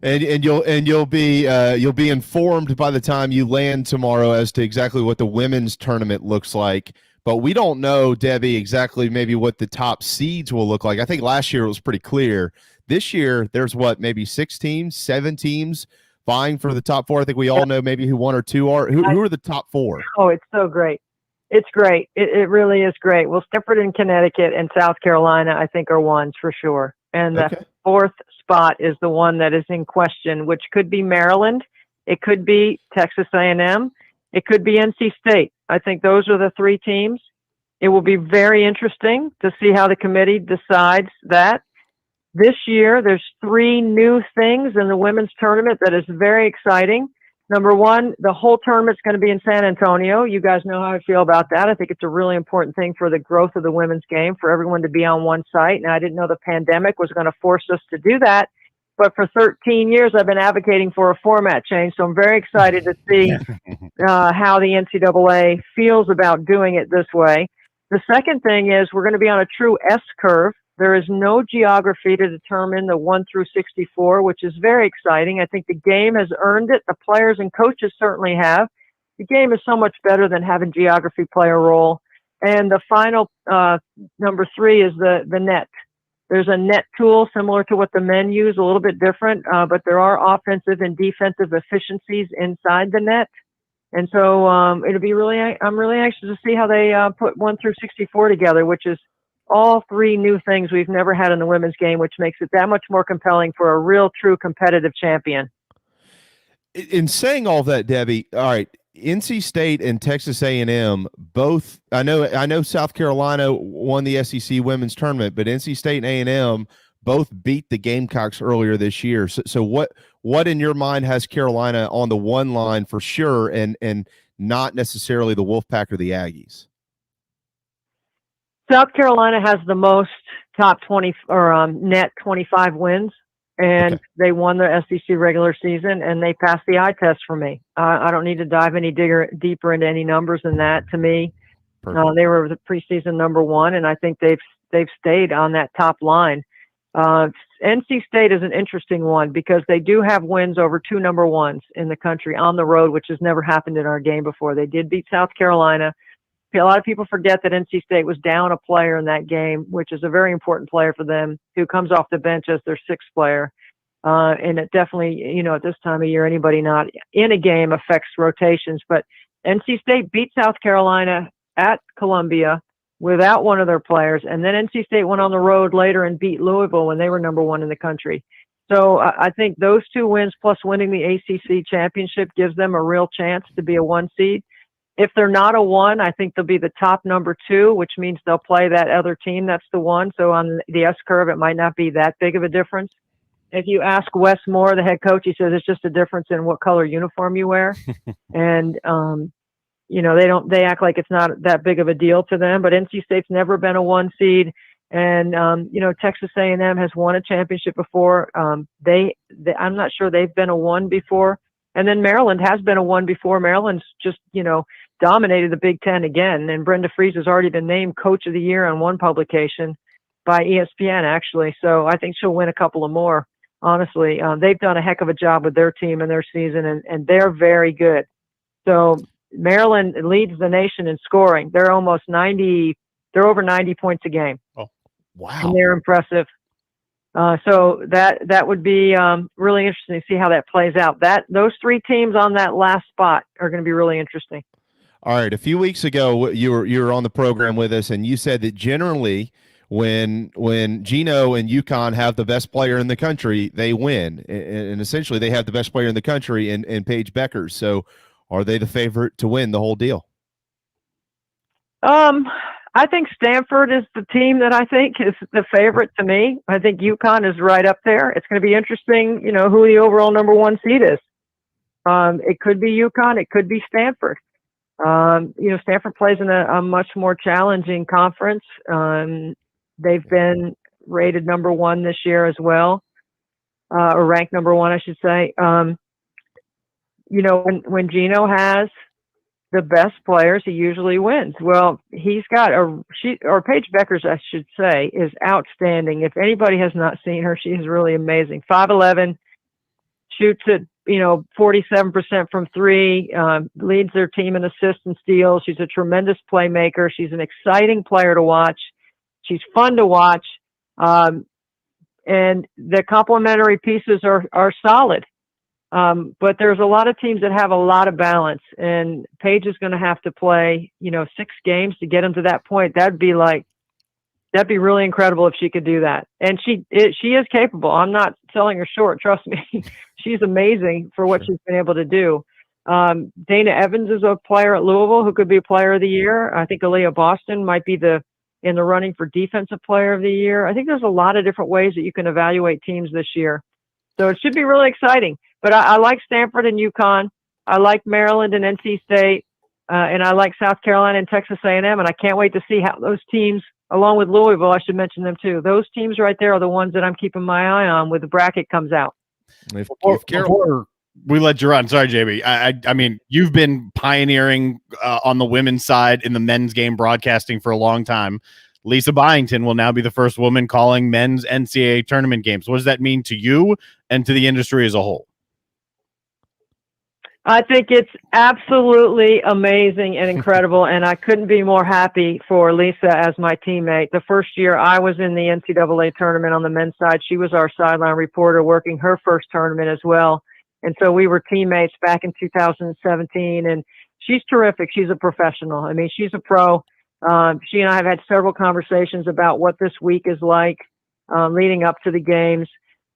and you'll be informed by the time you land tomorrow as to exactly what the women's tournament looks like. But we don't know, Debbie, exactly maybe what the top seeds will look like. I think last year it was pretty clear. This year there's maybe 6 teams, 7 teams vying for the top 4. I think we all know maybe who 1 or 2 are. Who are the top 4? Oh, it's so great. It's great. It really is great. Well, Stanford and Connecticut and South Carolina, I think, are ones for sure. And the 4th spot is the one that is in question, which could be Maryland. It could be Texas A&M. It could be NC State. I think those are the 3 teams. It will be very interesting to see how the committee decides that. This year, there's 3 new things in the women's tournament that is very exciting. Number 1, the whole tournament's going to be in San Antonio. You guys know how I feel about that. I think it's a really important thing for the growth of the women's game, for everyone to be on one site. Now, I didn't know the pandemic was going to force us to do that, but for 13 years, I've been advocating for a format change. So I'm very excited to see how the NCAA feels about doing it this way. The second thing is we're going to be on a true S curve. There is no geography to determine the 1 through 64, which is very exciting. I think the game has earned it. The players and coaches certainly have. The game is so much better than having geography play a role. And the final number 3 is the net. There's a net tool similar to what the men use, a little bit different, but there are offensive and defensive efficiencies inside the net. And so I'm really anxious to see how they put 1 through 64 together, which is all 3 new things we've never had in the women's game, which makes it that much more compelling for a real, true competitive champion. In saying all that, Debbie, all right, NC State and Texas A&M both. I know South Carolina won the SEC women's tournament, but NC State and A&M both beat the Gamecocks earlier this year. So what in your mind has Carolina on the one line for sure, and not necessarily the Wolfpack or the Aggies? South Carolina has the most top 20 or net 25 wins, and they won the SEC regular season, and they passed the eye test for me. I don't need to dive any deeper into any numbers than that. To me, they were the preseason number 1, and I think they've stayed on that top line. NC State is an interesting one because they do have wins over 2 number 1s in the country on the road, which has never happened in our game before. They did beat South Carolina. A lot of people forget that NC State was down a player in that game, which is a very important player for them, who comes off the bench as their 6th player. And it definitely, at this time of year, anybody not in a game affects rotations. But NC State beat South Carolina at Columbia without one of their players. And then NC State went on the road later and beat Louisville when they were number 1 in the country. So I think those 2 wins plus winning the ACC championship gives them a real chance to be a 1 seed. If they're not a 1, I think they'll be the top number 2, which means they'll play that other team that's the 1. So on the S curve, it might not be that big of a difference. If you ask Wes Moore, the head coach, he says it's just a difference in what color uniform you wear. And, they act like it's not that big of a deal to them. But NC State's never been a 1 seed. And, Texas A&M has won a championship before. I'm not sure they've been a 1 before. And then Maryland has been a 1 before. Maryland's just, dominated the Big Ten again. And Brenda Fries has already been named Coach of the Year on one publication by ESPN, actually. So I think she'll win a couple of more, honestly. They've done a heck of a job with their team and their season, and they're very good. So Maryland leads the nation in scoring. They're over 90 points a game. Oh. Wow. And they're impressive. So that would be really interesting to see how that plays out. Those three teams on that last spot are going to be really interesting. All right. A few weeks ago, you were on the program with us, and you said that generally when Gino and UConn have the best player in the country, they win. And essentially they have the best player in the country in Paige Beckers. So are they the favorite to win the whole deal? I think Stanford is the team that I think is the favorite to me. I think UConn is right up there. It's going to be interesting, who the overall number one seed is. It could be UConn. It could be Stanford. Stanford plays in a much more challenging conference. They've been rated number one this year as well, or ranked number one, I should say. When Gino has the best players, he usually wins. Well, he's got Paige Beckers, I should say, is outstanding. If anybody has not seen her, she is really amazing. 5'11", shoots at 47% from three, leads their team in assists and steals. She's a tremendous playmaker. She's an exciting player to watch. She's fun to watch, and the complementary pieces are solid. But there's a lot of teams that have a lot of balance, and Paige is going to have to play, 6 games to get them to that point. That'd be really incredible if she could do that. And she is capable. I'm not selling her short. Trust me. She's amazing for what she's been able to do. Dana Evans is a player at Louisville who could be a player of the year. I think Aaliyah Boston might be in the running for defensive player of the year. I think there's a lot of different ways that you can evaluate teams this year. So it should be really exciting. But I like Stanford and UConn. I like Maryland and NC State. And I like South Carolina and Texas A&M. And I can't wait to see how those teams, along with Louisville, I should mention them too. Those teams right there are the ones that I'm keeping my eye on when the bracket comes out. Before we let you run, sorry, JB. I mean, you've been pioneering on the women's side in the men's game broadcasting for a long time. Lisa Byington will now be the first woman calling men's NCAA tournament games. What does that mean to you and to the industry as a whole? I think it's absolutely amazing and incredible, and I couldn't be more happy for Lisa as my teammate. The first year I was in the NCAA tournament on the men's side, she was our sideline reporter working her first tournament as well. And so we were teammates back in 2017, and she's terrific. She's a professional. I mean, she's a pro. She and I have had several conversations about what this week is like leading up to the games.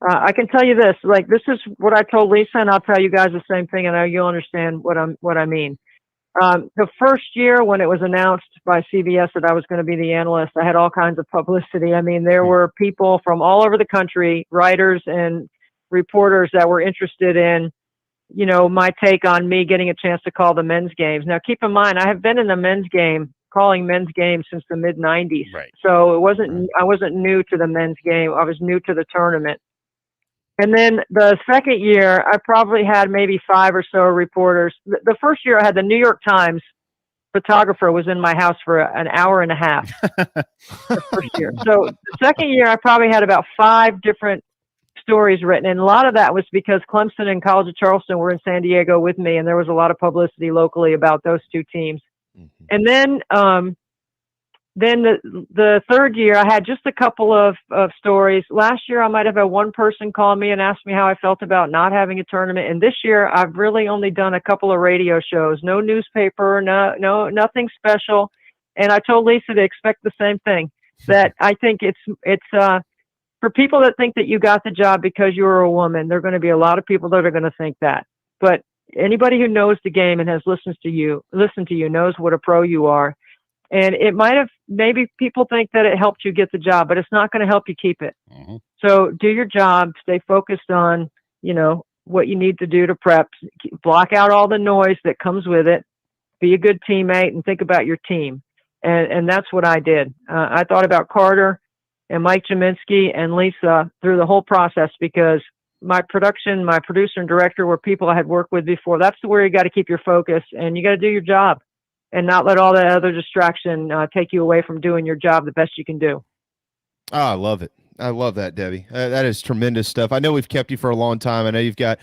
I can tell you this, this is what I told Lisa, and I'll tell you guys the same thing, and I know you'll understand what I mean. The first year when it was announced by CBS that I was going to be the analyst, I had all kinds of publicity. I mean, there were people from all over the country, writers and reporters that were interested in, my take on me getting a chance to call the men's games. Now, keep in mind, I have been in the men's game, calling men's games since the mid 90s. Right. So I wasn't new to the men's game. I was new to the tournament. And then the second year, I probably had maybe 5 or so reporters. The first year I had the New York Times photographer was in my house for an hour and a half the first year. So the second year, I probably had about 5 different stories written. And a lot of that was because Clemson and College of Charleston were in San Diego with me, and there was a lot of publicity locally about those two teams. Mm-hmm. And then the third year, I had just a couple of stories. Last year, I might have had one person call me and ask me how I felt about not having a tournament. And this year, I've really only done a couple of radio shows, no newspaper, nothing special. And I told Lisa to expect the same thing. That I think it's for people that think that you got the job because you were a woman. There are going to be a lot of people that are going to think that. But anybody who knows the game and has listened to you knows what a pro you are. And it might have, maybe people think that it helped you get the job, but it's not going to help you keep it. Mm-hmm. So do your job, stay focused on, what you need to do to prep, block out all the noise that comes with it, be a good teammate, and think about your team. And that's what I did. I thought about Carter and Mike Jaminski and Lisa through the whole process because my producer and director were people I had worked with before. That's where you got to keep your focus and you got to do your job. And not let all that other distraction take you away from doing your job the best you can do. Oh, I love it. I love that, Debbie. That is tremendous stuff. I know we've kept you for a long time. I know you've got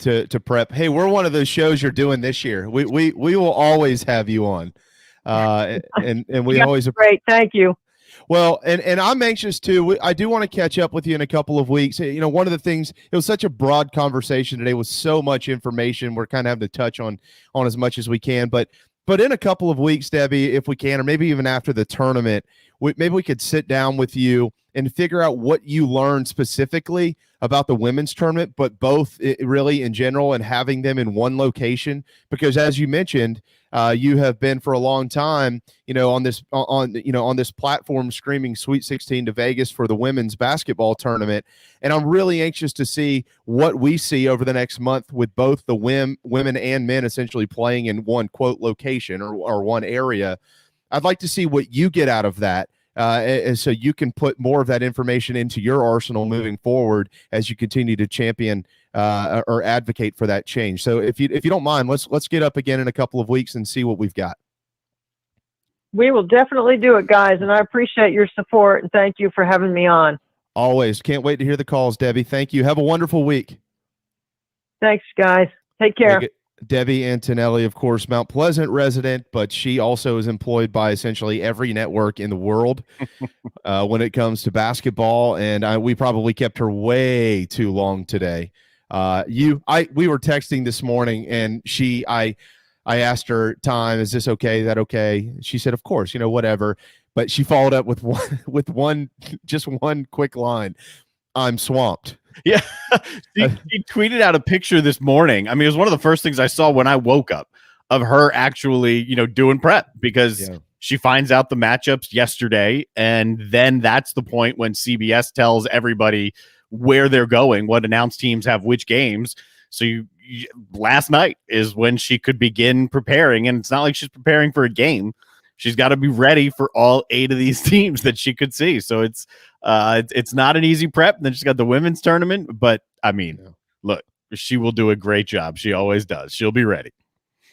to prep. Hey, we're one of those shows you're doing this year. We will always have you on, and we always great. Thank you. Well, and I'm anxious too. I do want to catch up with you in a couple of weeks. You know, one of the things, it was such a broad conversation today with so much information. We're kind of having to touch on as much as we can, but in a couple of weeks, Debbie, if we can, or maybe even after the tournament, maybe we could sit down with you and figure out what you learned specifically about the women's tournament, but both really in general, and having them in one location. Because as you mentioned, you have been for a long time, on this platform screaming Sweet 16 to Vegas for the women's basketball tournament. And I'm really anxious to see what we see over the next month with both the women and men essentially playing in one quote location or one area. I'd like to see what you get out of that. And so you can put more of that information into your arsenal moving forward as you continue to champion or advocate for that change. So if you don't mind, let's get up again in a couple of weeks and see what we've got. We will definitely do it, guys, and I appreciate your support, and thank you for having me on. Always. Can't wait to hear the calls, Debbie. Thank you. Have a wonderful week. Thanks, guys. Take care. Debbie Antonelli, of course, Mount Pleasant resident, but she also is employed by essentially every network in the world when it comes to basketball. And we probably kept her way too long today. We were texting this morning, and I asked her, time, is this okay? Is that okay? She said, of course, whatever. But she followed up with one quick line. I'm swamped. Yeah. She tweeted out a picture this morning. I mean, it was one of the first things I saw when I woke up of her actually, doing prep, because she finds out the matchups yesterday. And then that's the point when CBS tells everybody where they're going, what announced teams have which games. So last night is when she could begin preparing. And it's not like she's preparing for a game. She's got to be ready for all 8 of these teams that she could see. So it's not an easy prep. And then she's got the women's tournament. But, I mean, look, she will do a great job. She always does. She'll be ready.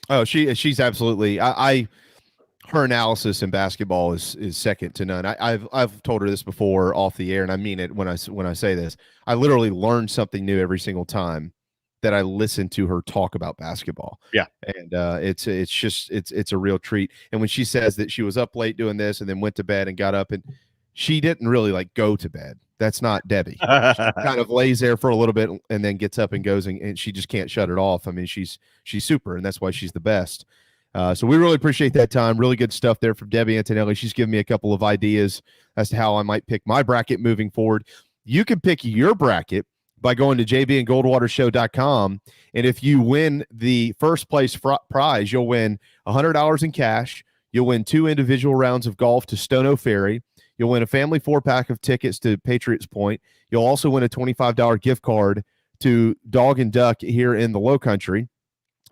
Oh, she's absolutely. Her analysis in basketball is second to none. I've told her this before off the air, and I mean it when I say this. I literally learn something new every single time that I listen to her talk about basketball. Yeah. And it's a real treat. And when she says that she was up late doing this and then went to bed and got up, and she didn't really go to bed. That's not Debbie. She kind of lays there for a little bit and then gets up and goes, and she just can't shut it off. I mean, she's super, and that's why she's the best. So we really appreciate that time. Really good stuff there from Debbie Antonelli. She's given me a couple of ideas as to how I might pick my bracket moving forward. You can pick your bracket by going to jbandgoldwatershow.com. And if you win the first place prize, you'll win $100 in cash. You'll win 2 individual rounds of golf to Stono Ferry. You'll win a family 4-pack of tickets to Patriots Point. You'll also win a $25 gift card to Dog and Duck here in the Low Country.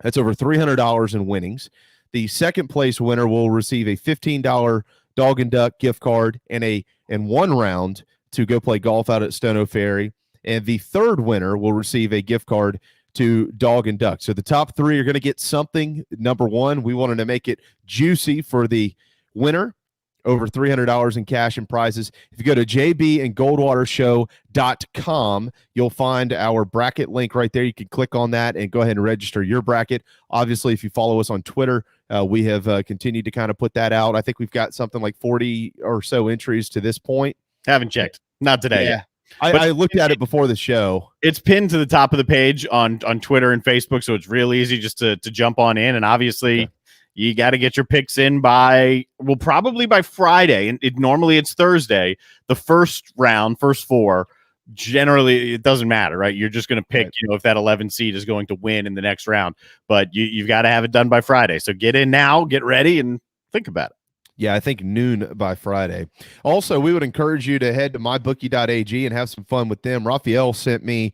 That's over $300 in winnings. The second place winner will receive a $15 Dog and Duck gift card and one round to go play golf out at Stono Ferry. And the third winner will receive a gift card to Dog and Duck. So the top 3 are going to get something. Number 1, we wanted to make it juicy for the winner. Over $300 in cash and prizes. If you go to jbandgoldwatershow.com, you'll find our bracket link right there. You can click on that and go ahead and register your bracket. Obviously, if you follow us on Twitter, we have continued to kind of put that out. I think we've got something like 40 or so entries to this point. Haven't checked. Not today. Yeah. I looked at it before the show. It's pinned to the top of the page on Twitter and Facebook, so it's real easy just to jump on in. And obviously, you got to get your picks in probably by Friday. And normally it's Thursday. The first round, first 4, generally it doesn't matter, right? You're just going to pick, if that 11 seed is going to win in the next round. But you've got to have it done by Friday. So get in now, get ready, and think about it. Yeah, I think noon by Friday. Also, we would encourage you to head to mybookie.ag and have some fun with them. Raphael sent me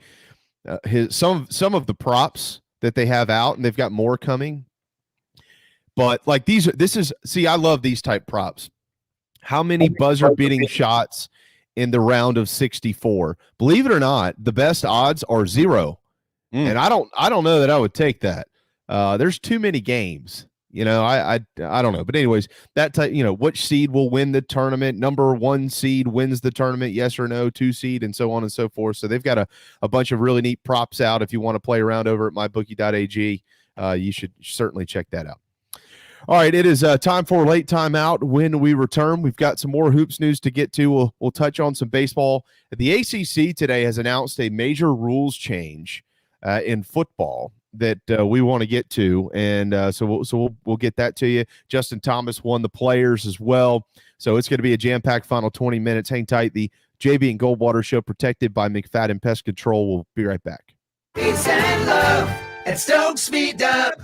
some of the props that they have out, and they've got more coming. But I love these type props. How many buzzer beating shots in the round of 64? Believe it or not, the best odds are 0. And I don't know that I would take that. There's too many games. I don't know. But anyways, that type, which seed will win the tournament? Number 1 seed wins the tournament, yes or no, 2 seed, and so on and so forth. So they've got a bunch of really neat props out. If you want to play around over at mybookie.ag, you should certainly check that out. All right, it is time for late timeout. When we return, we've got some more hoops news to get to. We'll touch on some baseball. The ACC today has announced a major rules change in football that we want to get to, and so we'll get that to you. Justin Thomas won the players as well, so it's going to be a jam-packed final 20 minutes. Hang tight. The JB and Goldwater Show, protected by McFadden Pest Control. We'll be right back. Peace and love at Stokes Meet Up.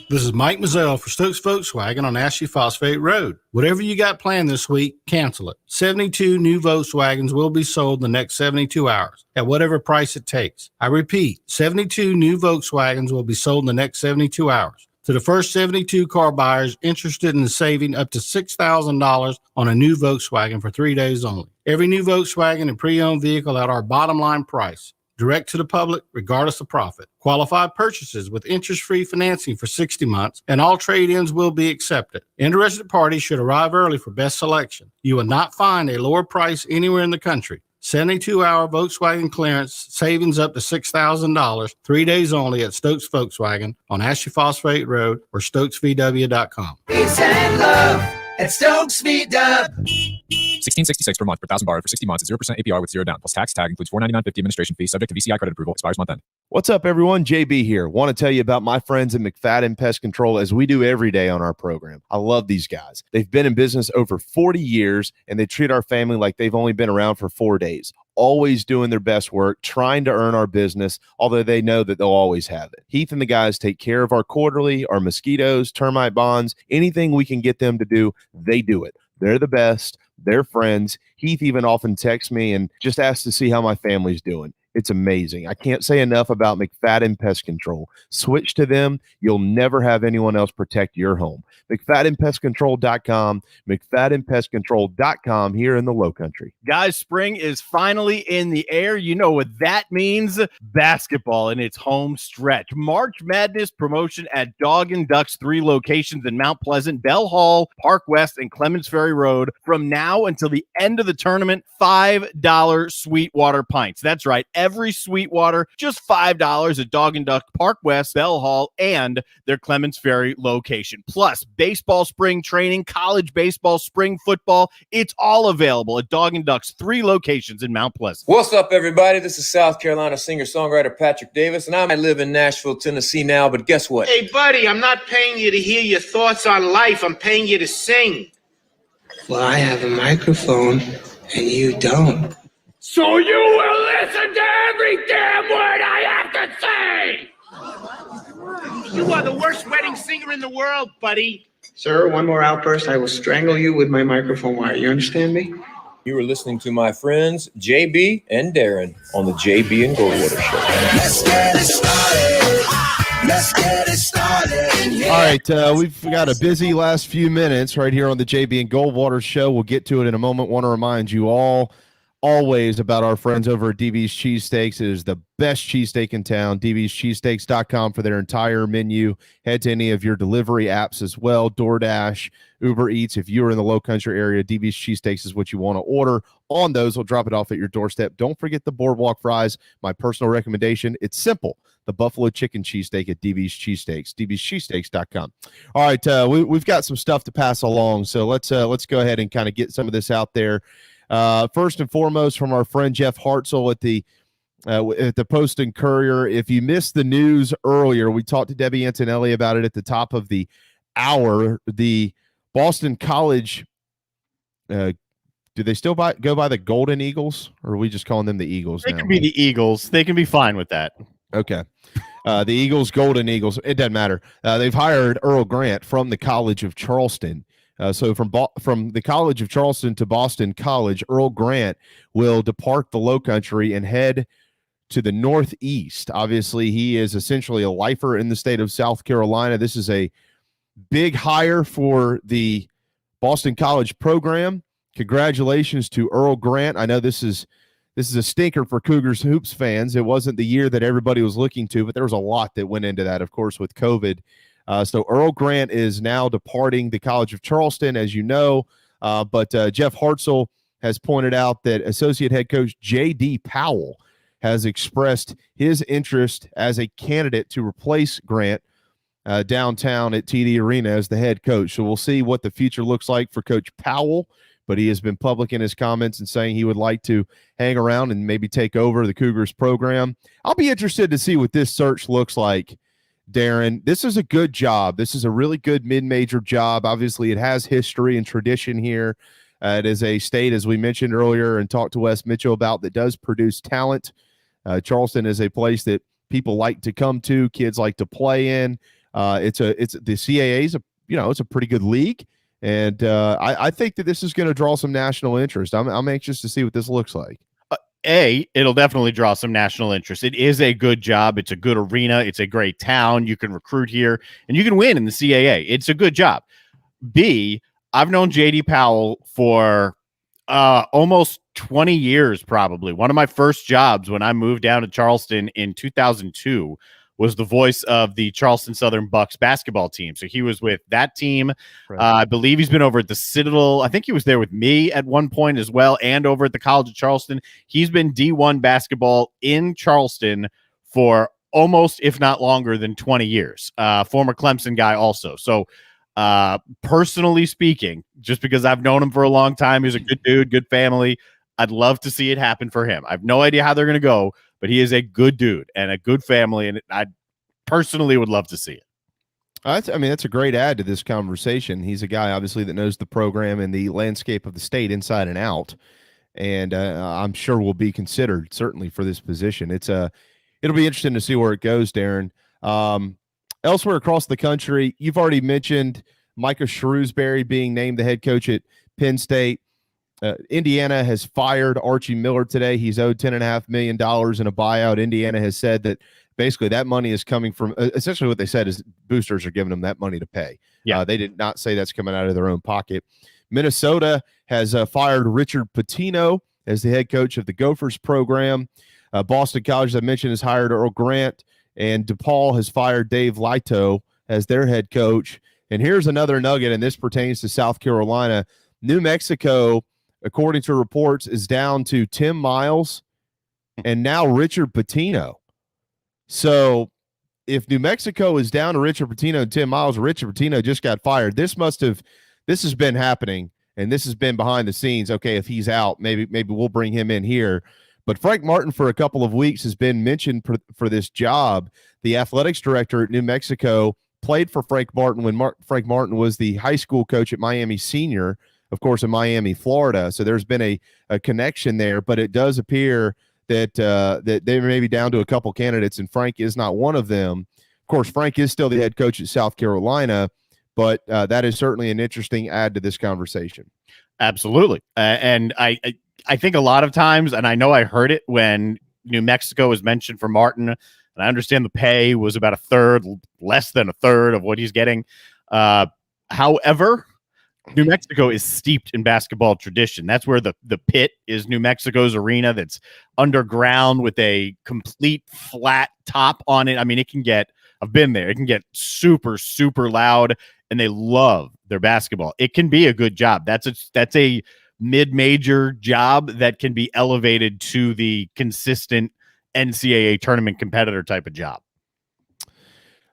This is Mike Mazzell for Stokes Volkswagen on Ashley Phosphate Road. Whatever you got planned this week, cancel it. 72 new Volkswagens will be sold in the next 72 hours at whatever price it takes. I repeat, 72 new Volkswagens will be sold in the next 72 hours. To the first 72 car buyers interested in saving up to $6,000 on a new Volkswagen for 3 days only. Every new Volkswagen and pre-owned vehicle at our bottom line price. Direct to the public, regardless of profit. Qualified purchases with interest-free financing for 60 months, and all trade-ins will be accepted. Interested parties should arrive early for best selection. You will not find a lower price anywhere in the country. 72-hour Volkswagen clearance, savings up to $6,000, 3 days only at Stokes Volkswagen on Ashley Phosphate Road or StokesVW.com. Peace and love at Stokes Meet Up. $16.66 per month per $1,000 borrowed for 60 months at 0% APR with 0 down. Plus tax tag includes $4.99.50 administration fee subject to VCI credit approval. Expires month end. What's up, everyone? JB here. Want to tell you about my friends at McFadden Pest Control, as we do every day on our program. I love these guys. They've been in business over 40 years, and they treat our family like they've only been around for 4 days. Always doing their best work, trying to earn our business, although they know that they'll always have it. Heath and the guys take care of our quarterly, our mosquitoes, termite bonds, anything we can get them to do, they do it. They're the best. They're friends. Heath even often texts me and just asks to see how my family's doing. It's amazing. I can't say enough about McFadden Pest Control. Switch to them. You'll never have anyone else protect your home. McFaddenPestControl.com, McFaddenPestControl.com here in the Low Country. Guys, spring is finally in the air. You know what that means? Basketball in its home stretch. March Madness promotion at Dog and Ducks, 3 locations in Mount Pleasant, Bell Hall, Park West, and Clements Ferry Road. From now until the end of the tournament, $5 Sweetwater pints. That's right. Every Sweetwater, just $5 at Dog and Duck, Park West, Bell Hall, and their Clements Ferry location. Plus, baseball spring training, college baseball, spring football, it's all available at Dog and Duck's 3 locations in Mount Pleasant. What's up, everybody? This is South Carolina singer-songwriter Patrick Davis, and I live in Nashville, Tennessee now, but guess what? Hey, buddy, I'm not paying you to hear your thoughts on life. I'm paying you to sing. Well, I have a microphone, and you don't. So you will listen to every damn word I have to say! You are the worst wedding singer in the world, buddy. Sir, one more outburst, I will strangle you with my microphone wire. You understand me? You are listening to my friends JB and Darren on the JB and Goldwater Show. Let's get it started. Let's get it started. All right, we've got a busy last few minutes right here on the JB and Goldwater Show. We'll get to it in a moment. Want to remind you all always about our friends over at DB's Cheesesteaks. It is the best cheesesteak in town. DB'sCheesesteaks.com for their entire menu. Head to any of your delivery apps as well. DoorDash, Uber Eats. If you're in the Low Country area, DB's Cheesesteaks is what you want to order. On those, we'll drop it off at your doorstep. Don't forget the boardwalk fries. My personal recommendation. It's simple. The buffalo chicken cheesesteak at DB's Cheesesteaks. DB'sCheesesteaks.com. All right, we've got some stuff to pass along, so let's go ahead and kind of get some of this out there. First and foremost, from our friend Jeff Hartzell at the Post and Courier. If you missed the news earlier, we talked to Debbie Antonelli about it at the top of the hour. The Boston College, do they still go by the Golden Eagles, or are we just calling them the Eagles now? They can be the Eagles. They can be fine with that. Okay. The Eagles, Golden Eagles, it doesn't matter. They've hired Earl Grant from the College of Charleston. So from the College of Charleston to Boston College, Earl Grant will depart the Low Country and head to the Northeast. Obviously, he is essentially a lifer in the state of South Carolina. This is a big hire for the Boston College program. Congratulations to Earl Grant. I know this is a stinker for Cougars Hoops fans. It wasn't the year that everybody was looking to, but there was a lot that went into that, of course, with COVID. So Earl Grant is now departing the College of Charleston, as you know. But Jeff Hartzell has pointed out that associate head coach J.D. Powell has expressed his interest as a candidate to replace Grant downtown at TD Arena as the head coach. So we'll see what the future looks like for Coach Powell, but he has been public in his comments and saying he would like to hang around and maybe take over the Cougars program. I'll be interested to see what this search looks like, Darren. This is a good job. This is a really good mid-major job. Obviously, it has history and tradition here. It is a state, as we mentioned earlier and talked to Wes Mitchell about, that does produce talent. Charleston is a place that people like to come to, kids like to play in. The CAA is it's a pretty good league, and I think that this is going to draw some national interest. I'm anxious to see what this looks like. It'll definitely draw some national interest. It is a good job. It's a good arena. It's a great town. You can recruit here, and you can win in the CAA. It's a good job. B, I've known JD Powell for almost 20 years, probably. One of my first jobs when I moved down to Charleston in 2002 was the voice of the Charleston Southern Bucks basketball team. So he was with that team. Right. I believe he's been over at the Citadel. I think he was there with me at one point as well, and over at the College of Charleston. He's been D1 basketball in Charleston for almost, if not longer than 20 years. Former Clemson guy also. So personally speaking, just because I've known him for a long time, he's a good dude, good family. I'd love to see it happen for him. I have no idea how they're going to go, but he is a good dude and a good family, and I personally would love to see it. That's a great add to this conversation. He's a guy, obviously, that knows the program and the landscape of the state inside and out, and I'm sure will be considered, certainly, for this position. It'll be interesting to see where it goes, Darren. Elsewhere across the country, you've already mentioned Micah Shrewsbury being named the head coach at Penn State. Indiana has fired Archie Miller today. He's owed $10.5 million in a buyout. Indiana has said that basically that money is coming from essentially what they said is boosters are giving them that money to pay. Yeah, they did not say that's coming out of their own pocket. Minnesota has fired Richard Pitino as the head coach of the Gophers program. Boston College, as I mentioned, has hired Earl Grant, and DePaul has fired Dave Lito as their head coach. And here's another nugget, and this pertains to South Carolina. New Mexico, according to reports, is down to Tim Miles and now Richard Pitino. So if New Mexico is down to Richard Pitino and Tim Miles, Richard Pitino just got fired. This has been happening, and this has been behind the scenes. Okay, if he's out, maybe we'll bring him in here. But Frank Martin for a couple of weeks has been mentioned for this job. The athletics director at New Mexico played for Frank Martin when Frank Martin was the high school coach at Miami Senior, of course, in Miami, Florida. So there's been a connection there, but it does appear that they may be down to a couple candidates, and Frank is not one of them. Of course, Frank is still the head coach at South Carolina, but that is certainly an interesting add to this conversation. Absolutely. And I think a lot of times, and I know I heard it when New Mexico was mentioned for Martin, and I understand the pay was about less than a third of what he's getting. However, New Mexico is steeped in basketball tradition. That's where the pit is, New Mexico's arena that's underground with a complete flat top on it. I mean, I've been there. It can get super, super loud, and they love their basketball. It can be a good job. That's a mid-major job that can be elevated to the consistent NCAA tournament competitor type of job.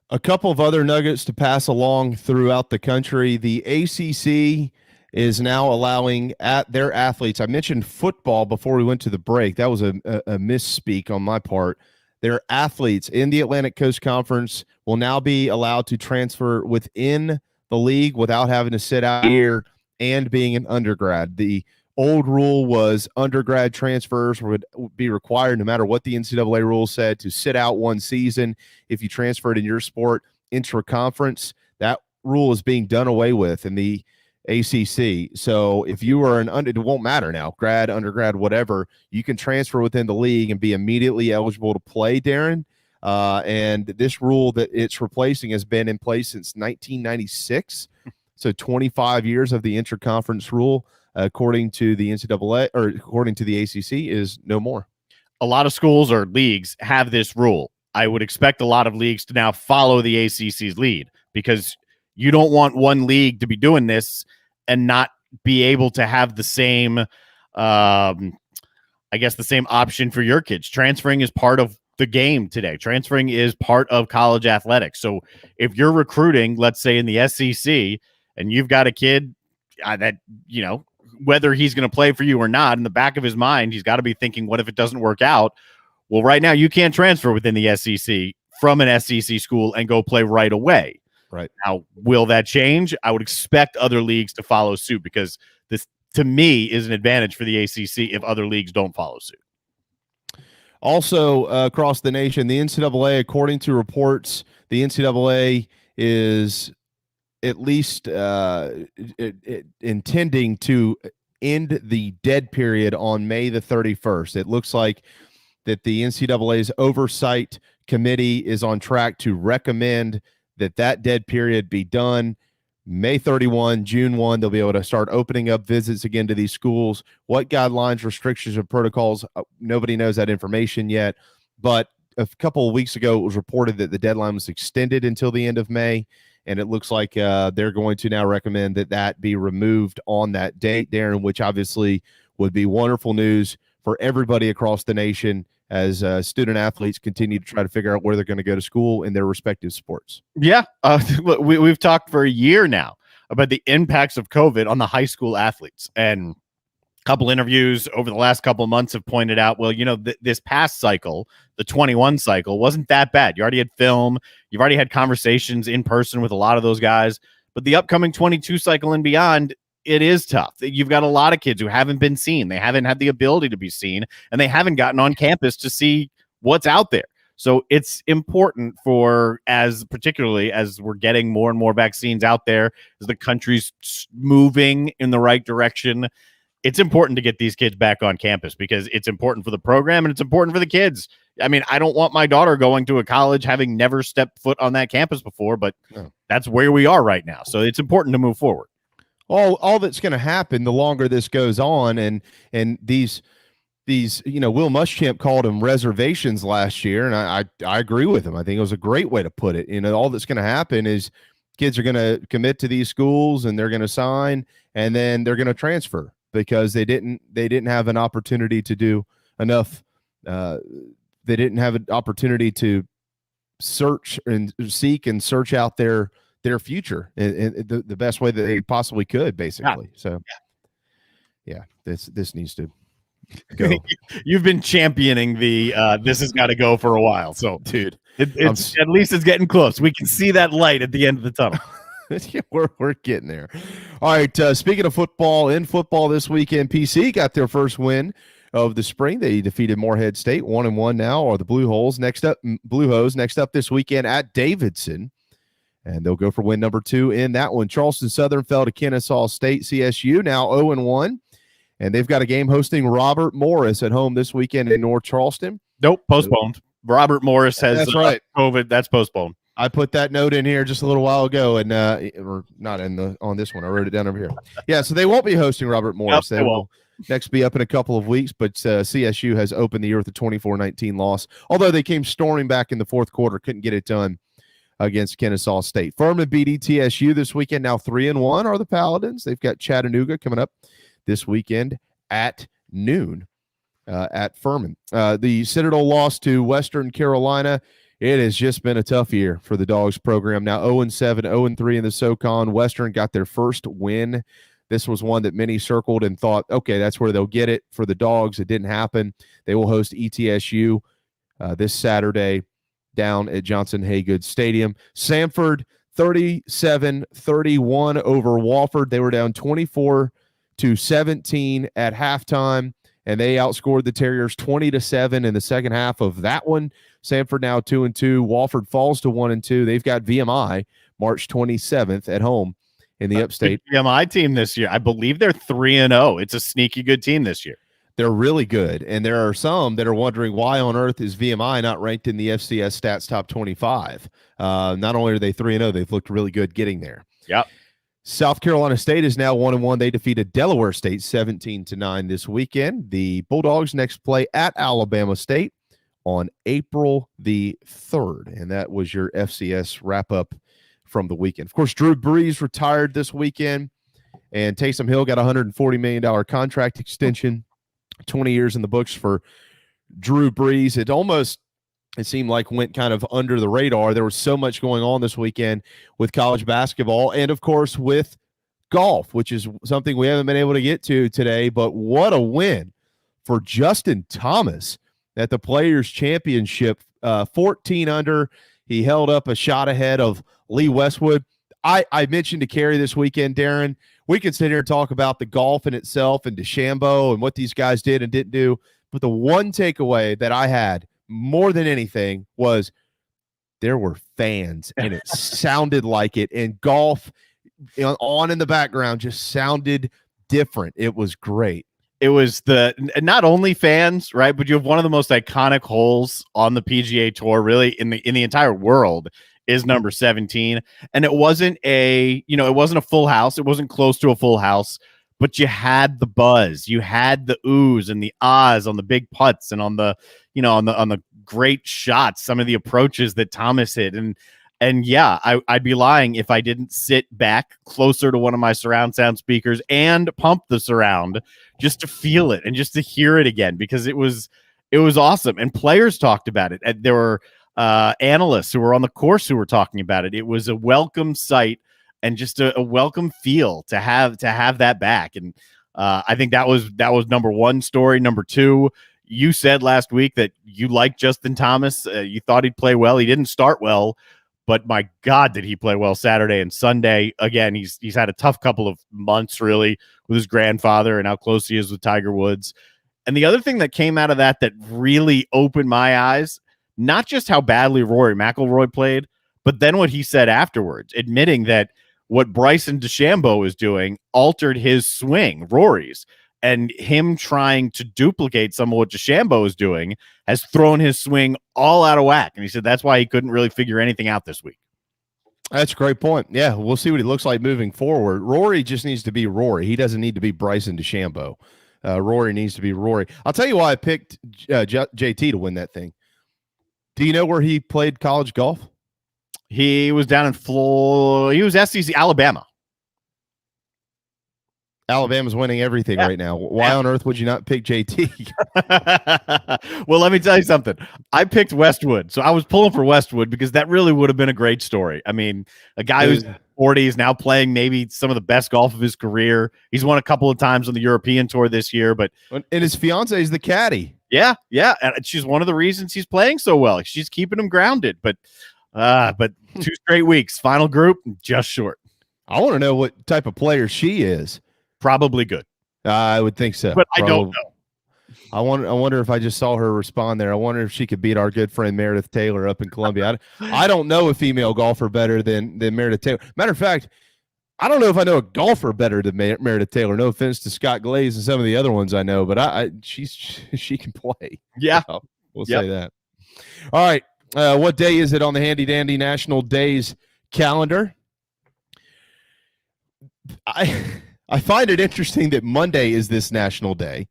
A couple of other nuggets to pass along throughout the country. The ACC is now allowing their athletes. I mentioned football before we went to the break. That was a misspeak on my part. Their athletes in the Atlantic Coast Conference will now be allowed to transfer within the league without having to sit out here and being an undergrad. The old rule was undergrad transfers would be required no matter what the NCAA rules said to sit out one season if you transferred in your sport intra-conference. That rule is being done away with in the ACC. So if you are it won't matter now, grad, undergrad, whatever, you can transfer within the league and be immediately eligible to play, Darren. And this rule that it's replacing has been in place since 1996. So 25 years of the intra-conference rule, according to the NCAA or according to the ACC, is no more. A lot of schools or leagues have this rule. I would expect a lot of leagues to now follow the ACC's lead, because you don't want one league to be doing this and not be able to have the same, the same option for your kids. Transferring is part of the game today. Transferring is part of college athletics. So if you're recruiting, let's say in the SEC, and you've got a kid that, you know, whether he's going to play for you or not, in the back of his mind, he's got to be thinking, what if it doesn't work out? Well, right now you can't transfer within the SEC from an SEC school and go play right away. Right. Now, will that change? I would expect other leagues to follow suit, because this, to me, is an advantage for the ACC if other leagues don't follow suit. Also, across the nation, the NCAA, according to reports, the NCAA is at least intending to end the dead period on May the 31st. It looks like that the NCAA's oversight committee is on track to recommend that dead period be done May 31, June 1. They'll be able to start opening up visits again to these schools. What guidelines, restrictions, and protocols, nobody knows that information yet. But a couple of weeks ago, it was reported that the deadline was extended until the end of May, and it looks like they're going to now recommend that be removed on that date, Darren, which obviously would be wonderful news for everybody across the nation as student athletes continue to try to figure out where they're going to go to school in their respective sports. Yeah. We've talked for a year now about the impacts of COVID on the high school athletes, and a couple interviews over the last couple of months have pointed out, well, you know, this past cycle, the 21 cycle, wasn't that bad. You already had film. You've already had conversations in person with a lot of those guys, but the upcoming 22 cycle and beyond, it is tough. You've got a lot of kids who haven't been seen. They haven't had the ability to be seen, and they haven't gotten on campus to see what's out there. So it's important particularly as we're getting more and more vaccines out there, as the country's moving in the right direction, it's important to get these kids back on campus, because it's important for the program and it's important for the kids. I mean, I don't want my daughter going to a college having never stepped foot on that campus before, but that's where we are right now. So it's important to move forward. All that's going to happen the longer this goes on, and these you know, Will Muschamp called them reservations last year, and I agree with him. I think it was a great way to put it. You know, all that's going to happen is kids are going to commit to these schools and they're going to sign, and then they're going to transfer because they didn't have an opportunity to do enough. They didn't have an opportunity to search and seek and search out their future in the best way that they possibly could, basically. So yeah, this needs to go. You've been championing the this has got to go for a while. So dude, it's at least it's getting close. We can see that light at the end of the tunnel. We're getting there. All right. Speaking of football, this weekend, PC got their first win of the spring. They defeated Morehead State 1-1 now, are the Blue Hose next up this weekend at Davidson. And they'll go for win number 2 in that one. Charleston Southern fell to Kennesaw State. CSU now 0-1. And they've got a game hosting Robert Morris at home this weekend in North Charleston. Nope, postponed. Robert Morris has right. COVID. That's postponed. I put that note in here just a little while ago, and or not on this one. I wrote it down over here. Yeah, so they won't be hosting Robert Morris. Yep, they will next be up in a couple of weeks, but CSU has opened the year with a 24-19 loss, although they came storming back in the fourth quarter, couldn't get it done against Kennesaw State. Furman beat ETSU this weekend. Now 3-1 are the Paladins. They've got Chattanooga coming up this weekend at noon at Furman. The Citadel lost to Western Carolina. It has just been a tough year for the Dogs program. Now 0-7, 0-3 in the SoCon. Western got their first win. This was one that many circled and thought, okay, that's where they'll get it for the Dogs. It didn't happen. They will host ETSU this Saturday down at Johnson Haygood Stadium. Samford 37-31 over Wofford. They were down 24-17 at halftime, and they outscored the Terriers 20-7 in the second half of that one. Samford now 2-2. Wofford falls to 1-2. They've got VMI March 27th at home in the upstate. VMI team this year, I believe they're 3-0. It's a sneaky good team this year. They're really good, and there are some that are wondering why on earth is VMI not ranked in the FCS Stats Top 25. Not only are they 3-0, they've looked really good getting there. Yep. South Carolina State is now 1-1. They defeated Delaware State 17-9 this weekend. The Bulldogs next play at Alabama State on April the 3rd, and that was your FCS wrap-up from the weekend. Of course, Drew Brees retired this weekend, and Taysom Hill got a $140 million contract extension. 20 years in the books for Drew Brees. It almost it seemed like went kind of under the radar. There was so much going on this weekend with college basketball and, of course, with golf, which is something we haven't been able to get to today. But what a win for Justin Thomas at the Players' Championship, 14 under. He held up a shot ahead of Lee Westwood. I mentioned to Carrie this weekend, Darren, we could sit here and talk about the golf in itself and DeChambeau and what these guys did and didn't do. But the one takeaway that I had more than anything was there were fans, and it sounded like it. And golf on in the background just sounded different. It was great. It was not only fans, right? But you have one of the most iconic holes on the PGA Tour, really in the entire world, is number 17. And it wasn't it wasn't a full house. It wasn't close to a full house, but you had the buzz, you had the oohs and the ahs on the big putts and on the great shots, some of the approaches that Thomas hit. And yeah, I'd be lying if I didn't sit back closer to one of my surround sound speakers and pump the surround just to feel it and just to hear it again, because it was awesome. And players talked about it. And there were analysts who were on the course who were talking about it. It was a welcome sight and just a welcome feel to have that back. And I think that was number one story. Number two, you said last week that you liked Justin Thomas. You thought he'd play well. He didn't start well, but my God, did he play well Saturday and Sunday. Again, he's had a tough couple of months, really, with his grandfather and how close he is with Tiger Woods. And the other thing that came out of that really opened my eyes, not just how badly Rory McIlroy played, but then what he said afterwards, admitting that what Bryson DeChambeau is doing altered his swing, Rory's, and him trying to duplicate some of what DeChambeau is doing has thrown his swing all out of whack. And he said that's why he couldn't really figure anything out this week. That's a great point. Yeah, we'll see what he looks like moving forward. Rory just needs to be Rory. He doesn't need to be Bryson DeChambeau. Rory needs to be Rory. I'll tell you why I picked JT to win that thing. Do you know where he played college golf? He was down in Florida. He was SEC, Alabama. Alabama's winning everything right now. Why on earth would you not pick JT? Well, let me tell you something. I picked Westwood. So I was pulling for Westwood because that really would have been a great story. I mean, a guy who's 40 is now playing maybe some of the best golf of his career. He's won a couple of times on the European Tour this year, and his fiance is the caddy. Yeah. And she's one of the reasons he's playing so well. She's keeping him grounded, but 2 straight weeks, final group, just short. I want to know what type of player she is. Probably good. I would think so. But I don't know. I wonder if I just saw her respond there. I wonder if she could beat our good friend Meredith Taylor up in Columbia. I don't know a female golfer better than Meredith Taylor. Matter of fact, I don't know if I know a golfer better than Meredith Taylor. No offense to Scott Glaze and some of the other ones I know, but she can play. Yeah. So we'll say that. All right. What day is it on the Handy Dandy National Days calendar? I find it interesting that Monday is this national day,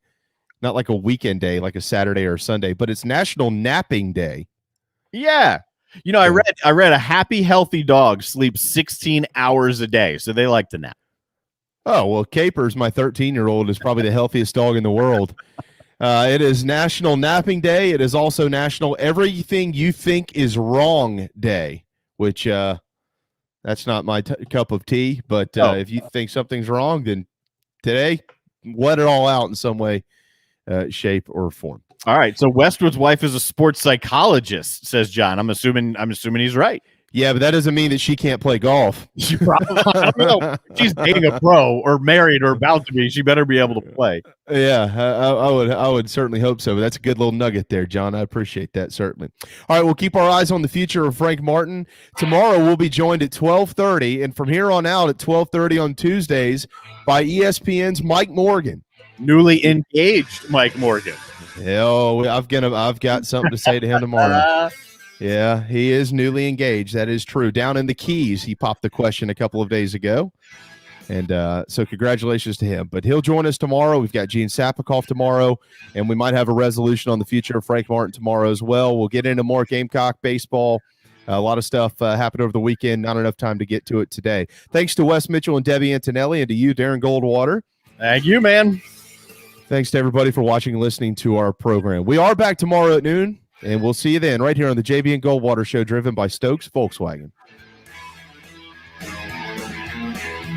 not like a weekend day, like a Saturday or a Sunday, but it's National Napping Day. Yeah. I read a happy, healthy dog sleeps 16 hours a day, so they like to nap. Oh, well, Capers, my 13-year-old, is probably the healthiest dog in the world. It is National Napping Day. It is also National Everything You Think Is Wrong Day, which that's not my cup of tea, but if you think something's wrong, then today, let it all out in some way, shape, or form. All right. So Westwood's wife is a sports psychologist, says John. I'm assuming he's right. Yeah, but that doesn't mean that she can't play golf. She probably, I don't know. She's dating a pro or married or about to be. She better be able to play. Yeah, I would certainly hope so. But that's a good little nugget there, John. I appreciate that, certainly. All right, we'll keep our eyes on the future of Frank Martin. Tomorrow we'll be joined at 12:30, and from here on out at 12:30 on Tuesdays by ESPN's Mike Morgan. Newly engaged Mike Morgan. Oh, I've got something to say to him tomorrow. Yeah, he is newly engaged. That is true. Down in the Keys, he popped the question a couple of days ago. And so congratulations to him. But he'll join us tomorrow. We've got Gene Sapikoff tomorrow, and we might have a resolution on the future of Frank Martin tomorrow as well. We'll get into more Gamecock baseball. A lot of stuff happened over the weekend. Not enough time to get to it today. Thanks to Wes Mitchell and Debbie Antonelli, and to you, Darren Goldwater. Thank you, man. Thanks to everybody for watching and listening to our program. We are back tomorrow at noon. And we'll see you then right here on the JB and Goldwater Show, driven by Stokes Volkswagen.